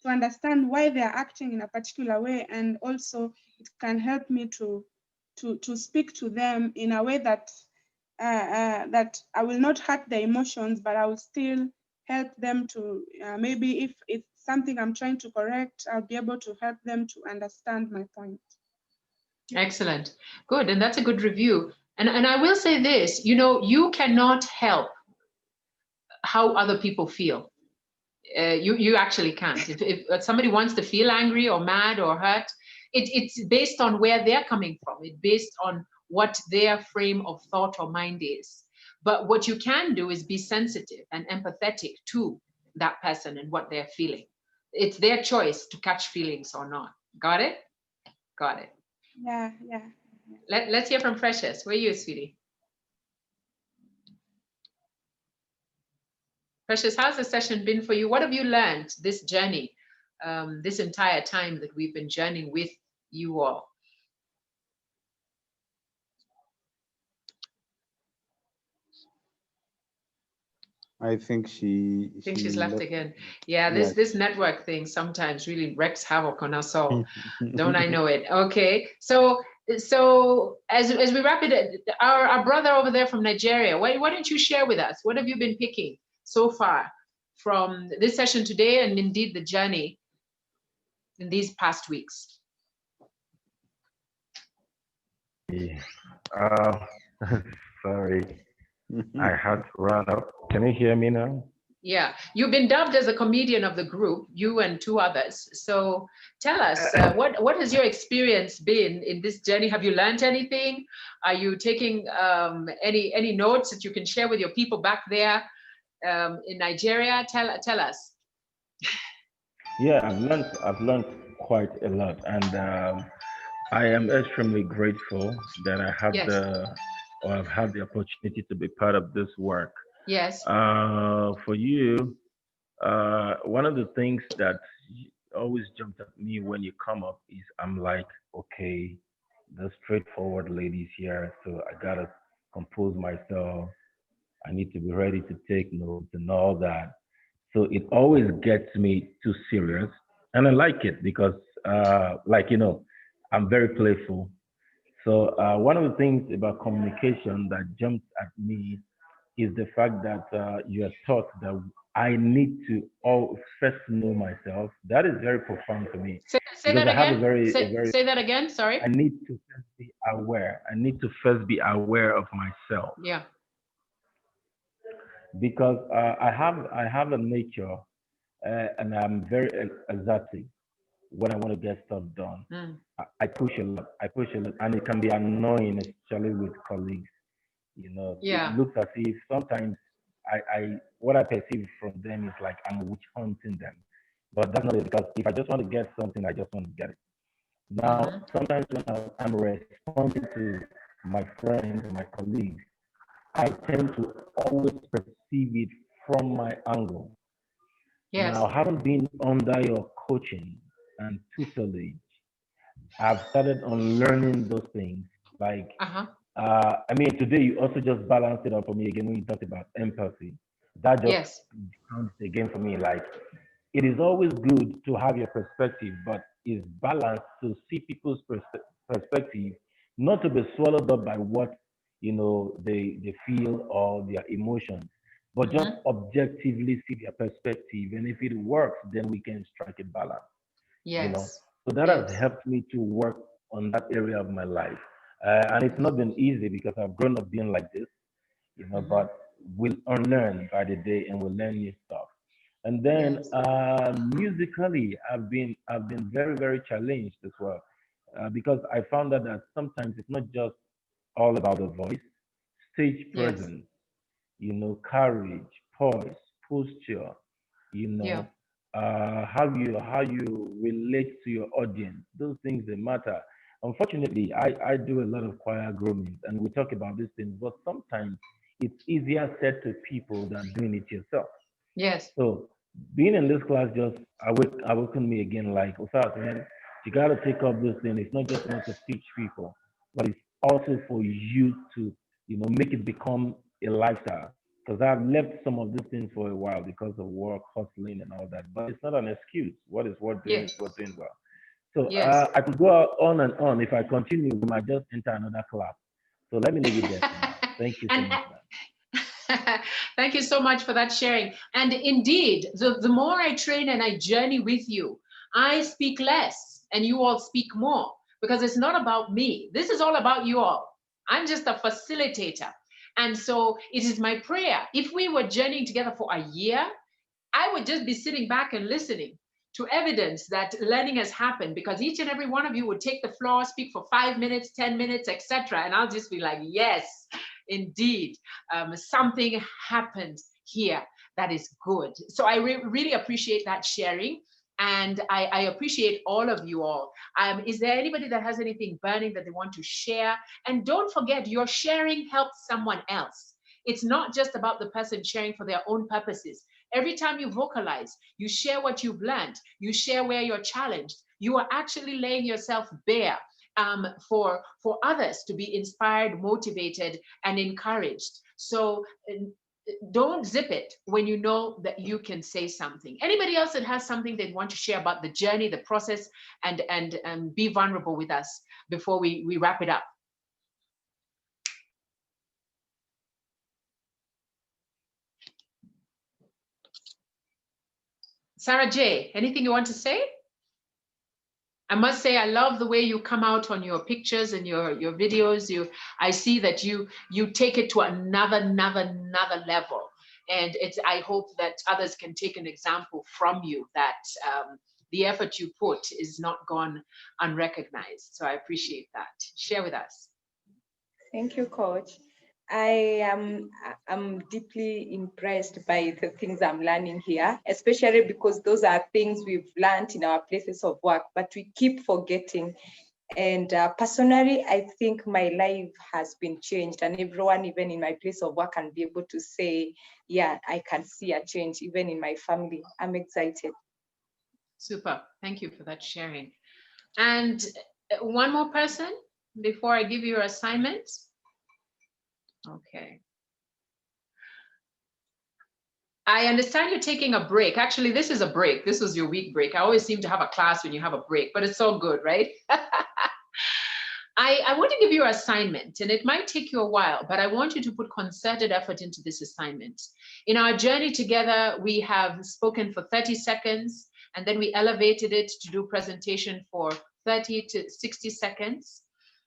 understand why they are acting in a particular way, and also it can help me to speak to them in a way that that I will not hurt their emotions, but I will still help them to maybe if it's something I'm trying to correct, I'll be able to help them to understand my point. Excellent. Good. And that's a good review. And I will say this, you know, you cannot help how other people feel. You actually can't. If somebody wants to feel angry or mad or hurt, it's based on where they're coming from. It's based on what their frame of thought or mind is. But what you can do is be sensitive and empathetic to that person and what they're feeling. It's their choice to catch feelings or not. Got it? Got it. Yeah. Let's hear from Precious. Where are you, sweetie? Precious, how's the session been for you? What have you learned this journey, this entire time that we've been journeying with you all? I think she's left again. Yeah, this network thing sometimes really wreaks havoc on us all. Don't I know it? Okay, so as we wrap it, our brother over there from Nigeria, why don't you share with us? What have you been picking so far from this session today, and indeed the journey in these past weeks? Sorry, I had to run up. Can you hear me now? Yeah, you've been dubbed as a comedian of the group, you and two others. So tell us, what has your experience been in this journey? Have you learned anything? Are you taking any notes that you can share with your people back there in Nigeria? Tell us. Yeah, I've learned quite a lot, and I am extremely grateful that I have I've had the opportunity to be part of this work. Yes. For you, one of the things that always jumped at me when you come up is I'm like, okay, the straightforward ladies here, so I gotta compose myself. I need to be ready to take notes and all that. So it always gets me too serious, and I like it because, I'm very playful. So one of the things about communication that jumped at me is the fact that you are taught that I need to first know myself. That is very profound to me. Say that again. Say that again. Sorry. I need to first be aware. I need to first be aware of myself. Yeah. Because I have a nature, and I'm very exertive when I want to get stuff done. I push a lot. And it can be annoying, especially with colleagues. Yeah. It looks as if sometimes what I perceive from them is like I'm witch hunting them, but that's not it. Because if I just want to get something, I just want to get it. Now, sometimes when I'm responding to my friends and my colleagues, I tend to always perceive it from my angle. Yes. Now, having been under your coaching and tutelage, I've started on learning those things. Like, today you also just balanced it up for me again when you talked about empathy. That just comes again for me. Like, it is always good to have your perspective, but it's balanced to see people's perspective, not to be swallowed up by what they feel or their emotions, but just objectively see their perspective. And if it works, then we can strike a balance. Yes. So that has helped me to work on that area of my life. And it's not been easy because I've grown up being like this, but we'll unlearn by the day and we'll learn new stuff. And then musically, I've been very, very challenged as well, because I found out that sometimes it's not just all about the voice, stage presence, courage, poise, posture, how you relate to your audience. Those things, they matter. Unfortunately, I do a lot of choir grooming and we talk about these things, but sometimes it's easier said to people than doing it yourself. Yes. So being in this class just awakened me again, like, man, you got to take up this thing. It's not just meant to teach people, but it's also for you to, make it become a lifestyle. Because I've left some of these things for a while because of work, hustling, and all that. But it's not an excuse. What is worth doing is worth doing well. So I could go on and on. If I continue, we might just enter another class. So let me leave it there. Thank you so much. Thank you so much for that sharing. And indeed, the more I train and I journey with you, I speak less and you all speak more, because it's not about me. This is all about you all. I'm just a facilitator. And so it is my prayer, if we were journeying together for a year, I would just be sitting back and listening to evidence that learning has happened, because each and every one of you would take the floor, speak for 5 minutes, 10 minutes, etc. And I'll just be like, yes, indeed, something happened here that is good. So I really appreciate that sharing. And I appreciate all of you all. Is there anybody that has anything burning that they want to share? And don't forget, your sharing helps someone else. It's not just about the person sharing for their own purposes. Every time you vocalize, you share what you've learned, you share where you're challenged, you are actually laying yourself bare for others to be inspired, motivated, and encouraged. So don't zip it when you know that you can say something. Anybody else that has something they want to share about the journey, the process, and be vulnerable with us before we wrap it up? Sarah J, anything you want to say? I must say, I love the way you come out on your pictures and your videos. I see that you take it to another level. And I hope that others can take an example from you, that the effort you put is not gone unrecognized. So I appreciate that. Share with us. Thank you, Coach. I'm deeply impressed by the things I'm learning here, especially because those are things we've learned in our places of work, but we keep forgetting. And personally, I think my life has been changed, and everyone, even in my place of work, can be able to say, yeah, I can see a change even in my family. I'm excited. Super. Thank you for that sharing. And one more person before I give you your assignment. Okay. I understand you're taking a break. Actually, this is a break. This was your week break. I always seem to have a class when you have a break, but it's all good, right? I want to give you an assignment, and it might take you a while, but I want you to put concerted effort into this assignment. In our journey together, we have spoken for 30 seconds, and then we elevated it to do presentation for 30 to 60 seconds.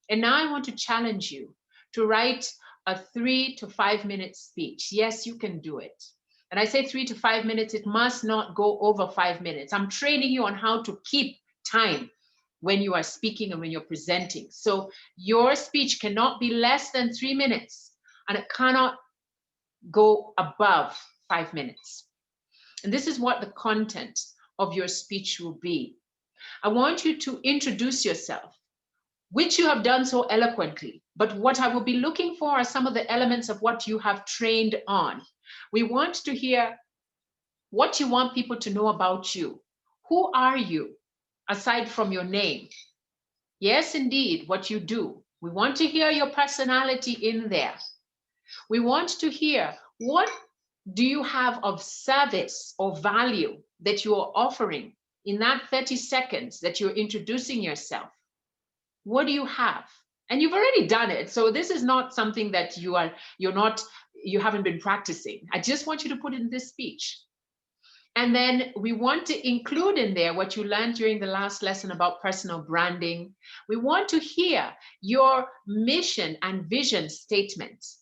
And now I want to challenge you to write a 3 to 5 minute speech. Yes, you can do it. And I say 3 to 5 minutes, it must not go over 5 minutes. I'm training you on how to keep time when you are speaking and when you're presenting. So your speech cannot be less than 3 minutes, and it cannot go above 5 minutes. And this is what the content of your speech will be. I want you to introduce yourself, which you have done so eloquently, but what I will be looking for are some of the elements of what you have trained on. We want to hear what you want people to know about you. Who are you, aside from your name? Yes, indeed, what you do. We want to hear your personality in there. We want to hear, what do you have of service or value that you are offering in that 30 seconds that you're introducing yourself? What do you have? And you've already done it. So this is not something that you haven't been practicing. I just want you to put in this speech. And then we want to include in there what you learned during the last lesson about personal branding. We want to hear your mission and vision statements.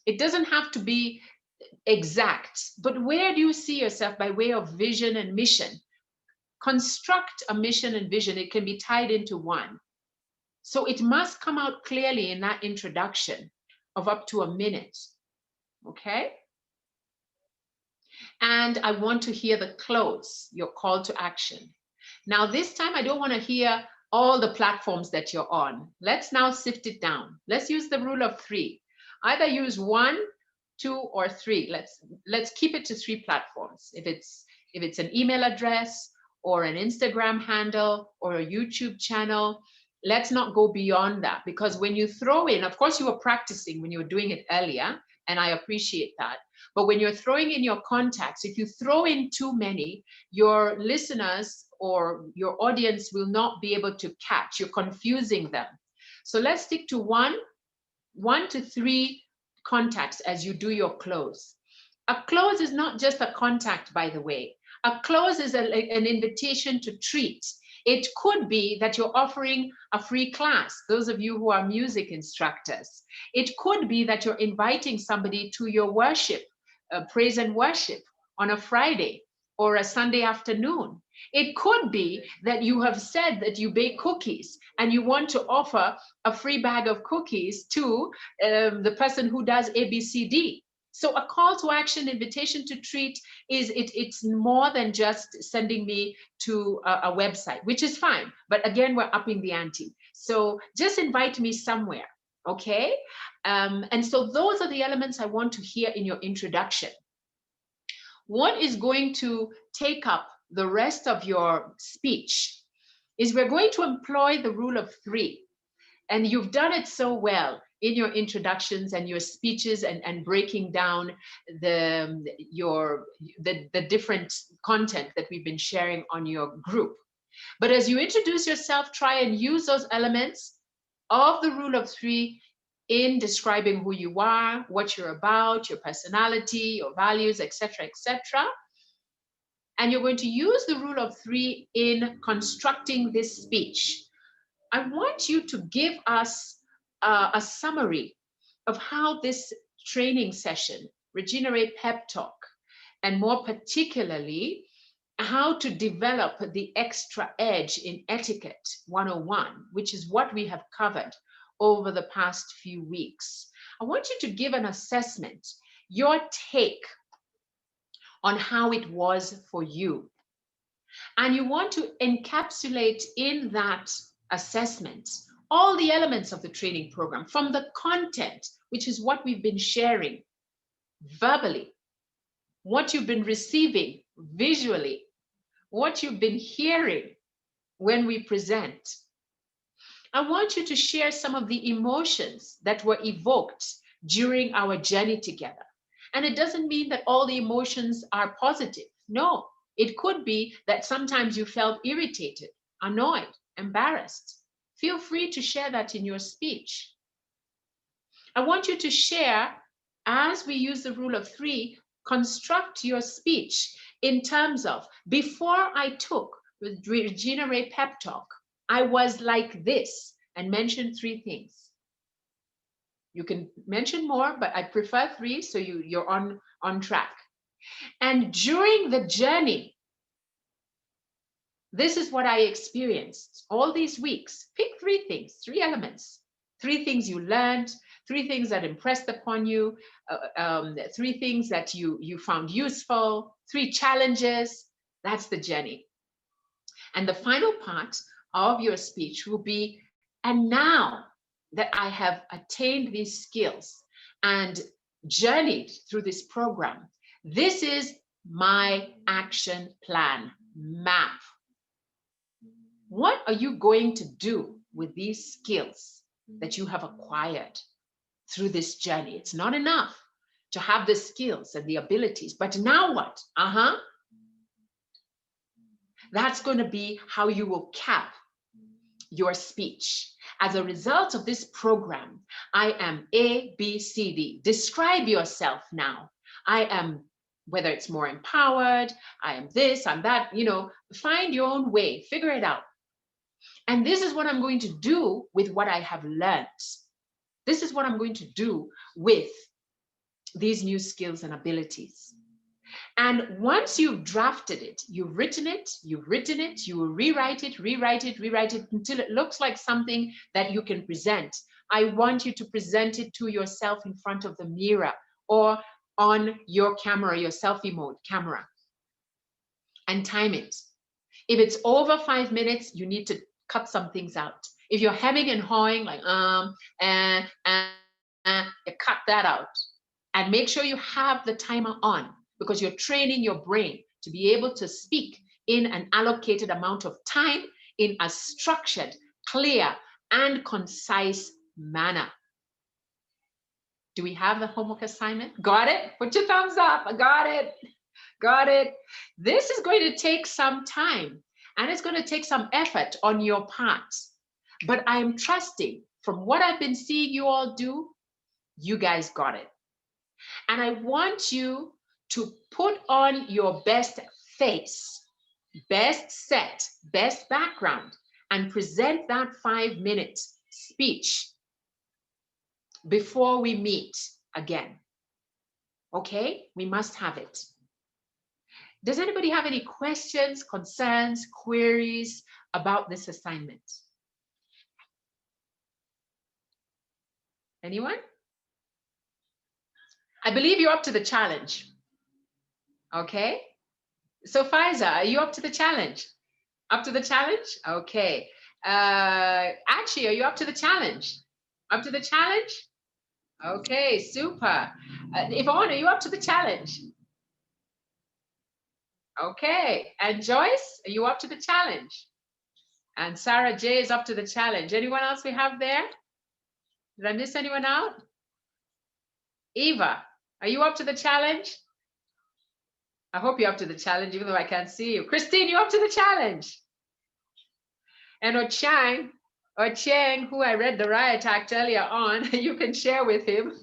It doesn't have to be exact, but where do you see yourself by way of vision and mission? Construct a mission and vision. It can be tied into one. So it must come out clearly in that introduction of up to a minute, okay? And I want to hear the close, your call to action. Now this time I don't want to hear all the platforms that you're on. Let's now sift it down. Let's use the rule of 3. Either use 1, 2, or 3. Let's keep it to 3 platforms. If it's an email address or an Instagram handle or a YouTube channel, let's not go beyond that, because when you throw in, of course you were practicing when you were doing it earlier, and I appreciate that. But when you're throwing in your contacts, if you throw in too many, your listeners or your audience will not be able to catch. You're confusing them. So let's stick to 1 to 3 contacts as you do your close. A close is not just a contact, by the way. A close is an invitation to treat. It could be that you're offering a free class, those of you who are music instructors. It could be that you're inviting somebody to your worship, praise and worship on a Friday or a Sunday afternoon. It could be that you have said that you bake cookies and you want to offer a free bag of cookies to the person who does ABCD. So a call to action, invitation to treat, it's more than just sending me to a website, which is fine. But again, we're upping the ante. So just invite me somewhere, okay? And so those are the elements I want to hear in your introduction. What is going to take up the rest of your speech is we're going to employ the rule of 3. And you've done it so well in your introductions and your speeches and breaking down the different content that we've been sharing on your group. But as you introduce yourself, try and use those elements of the rule of 3 in describing who you are, what you're about, your personality, your values, etc., etc. And you're going to use the rule of 3 in constructing this speech. I want you to give us a summary of how this training session, Regina-Re Pep Talk, and more particularly, how to develop the extra edge in Etiquette 101, which is what we have covered over the past few weeks. I want you to give an assessment, your take on how it was for you. And you want to encapsulate in that assessment all the elements of the training program, from the content, which is what we've been sharing verbally, what you've been receiving visually, what you've been hearing when we present. I want you to share some of the emotions that were evoked during our journey together. And it doesn't mean that all the emotions are positive. No, it could be that sometimes you felt irritated, annoyed, embarrassed. Feel free to share that in your speech. I want you to share, as we use the rule of 3, construct your speech in terms of, before I took the Regina-Re Pep Talk, I was like this, and mention 3 things. You can mention more, but I prefer 3, so you're on track. And during the journey, this is what I experienced all these weeks. Pick 3 things, 3 elements, 3 things you learned, 3 things that impressed upon you, 3 things that you found useful, 3 challenges. That's the journey. And the final part of your speech will be, and now that I have attained these skills and journeyed through this program, this is my action plan map. What are you going to do with these skills that you have acquired through this journey? It's not enough to have the skills and the abilities, but now what? That's going to be how you will cap your speech. As a result of this program, I am A, B, C, D. Describe yourself now. I am, whether it's more empowered, I am this, I'm that, find your own way, figure it out. And this is what I'm going to do with what I have learned. This is what I'm going to do with these new skills and abilities. And once you've drafted it, you've written it, you will rewrite it until it looks like something that you can present. I want you to present it to yourself in front of the mirror or on your camera, your selfie mode camera, and time it. If it's over 5 minutes, you need to cut some things out. If you're hemming and hawing, like, you cut that out. And make sure you have the timer on, because you're training your brain to be able to speak in an allocated amount of time in a structured, clear, and concise manner. Do we have the homework assignment? Got it? Put your thumbs up. I got it. Got it. This is going to take some time, and it's going to take some effort on your part. But I am trusting, from what I've been seeing you all do, you guys got it. And I want you to put on your best face, best set, best background, and present that 5-minute speech before we meet again. Okay, we must have it. Does anybody have any questions, concerns, queries about this assignment? Anyone? I believe you're up to the challenge. Okay. So Faiza, are you up to the challenge? Up to the challenge? Okay. Actually, are you up to the challenge? Up to the challenge? Okay, super. Yvonne, are you up to the challenge? Okay. And Joyce, are you up to the challenge? And Sarah J is up to the challenge. Anyone else we have there? Did I miss anyone out? Eva, are you up to the challenge? I hope you're up to the challenge, even though I can't see you. Christine, you up to the challenge? And Ochang, who I read the riot act earlier on, you can share with him.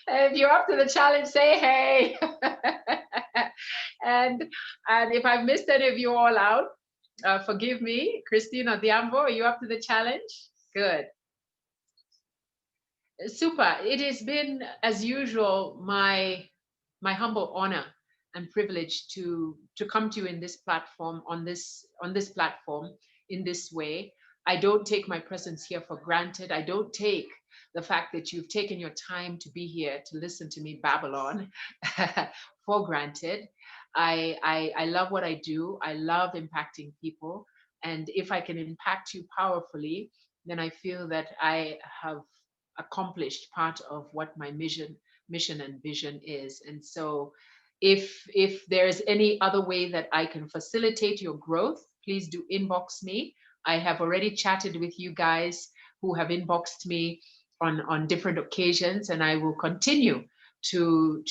If you're up to the challenge, say hey. and if I've missed any of you all out, forgive me. Christine Odhiambo, are you up to the challenge? Good. Super. It has been, as usual, my humble honor and privilege to come to you in this platform, on this platform in this way. I don't take my presence here for granted. I don't take the fact that you've taken your time to be here to listen to me babble on for granted. I love what I do. I love impacting people. And if I can impact you powerfully, then I feel that I have accomplished part of what my mission and vision is. And so if there's any other way that I can facilitate your growth, please do inbox me. I have already chatted with you guys who have inboxed me on different occasions, and I will continue to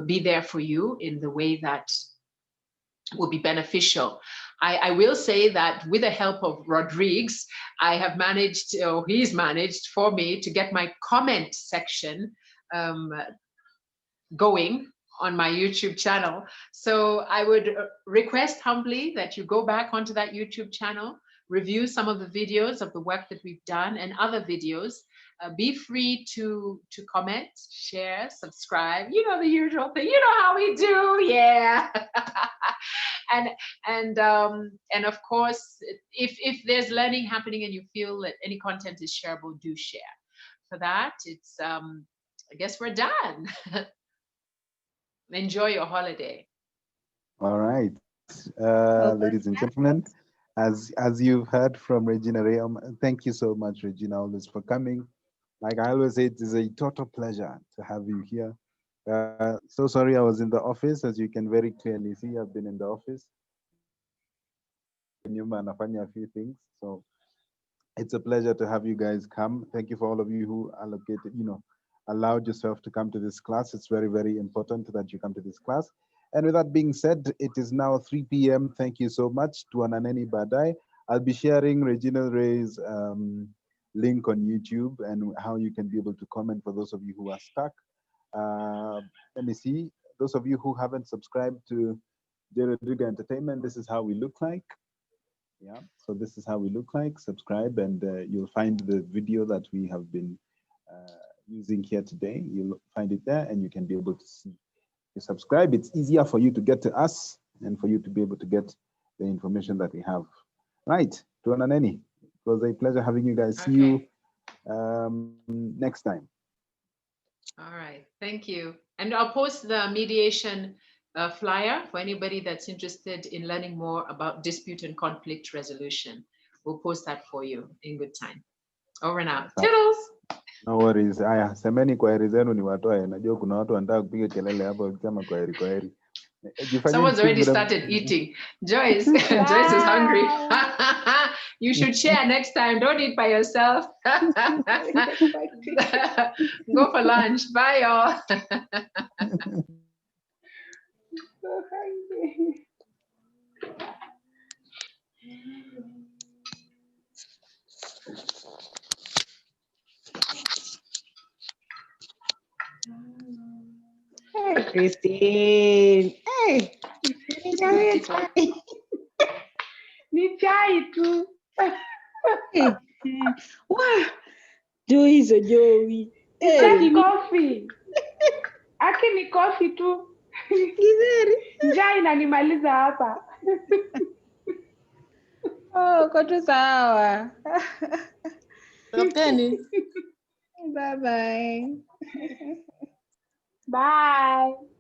be there for you in the way that will be beneficial. I will say that with the help of Rodriguez, I have managed, or he's managed for me, to get my comment section going on my YouTube channel. So I would request humbly that you go back onto that YouTube channel, review some of the videos of the work that we've done and other videos. Be free to comment, share, subscribe, you know, the usual thing. You know how we do, yeah. and of course, if there's learning happening and you feel that any content is shareable, do share. For that, it's I guess we're done. Enjoy your holiday. All right, ladies and gentlemen, as you've heard from Regina-Re, thank you so much, Regina, always for coming. Like I always say, it is a total pleasure to have you here. So sorry I was in the office, as you can very clearly see. I've been in the office. A few things, so it's a pleasure to have you guys come. Thank you for all of you who allocated, allowed yourself to come to this class. It's very, very important that you come to this class. And with that being said, it is now 3 p.m. Thank you so much. Tuananeni Badai. I'll be sharing Regina-Re's link on YouTube and how you can be able to comment for those of you who are stuck. Let me see. Those of you who haven't subscribed to J.RODRIGUEZ Entertainment, this is how we look like. Yeah, so this is how we look like. Subscribe and you'll find the video that we have been using here today. You'll find it there and you can be able to see. You subscribe, it's easier for you to get to us and for you to be able to get the information that we have. Right, Tuananeni, it was a pleasure having you guys. See you next time. All right, thank you. And I'll post the mediation flyer for anybody that's interested in learning more about dispute and conflict resolution. We'll post that for you in good time. Over and out. Toodles! No worries. Aya, semeni kwaheri zenu ni watoe. Najua kuna watu wanataka kupiga kelele hapo wakisema kwaheri kwaheri. Someone's already started eating. Joyce, Joyce is hungry. You should share next time. Don't eat by yourself. Go for lunch. Bye, y'all. So hungry. Hey, Christine. Hey. chai tu. Joey hizo Joey. Sitaki coffee. Aki ni coffee tu. Njaa inanimaliza hapa. Uko tu sawa. Tokeni. Bye bye. Bye.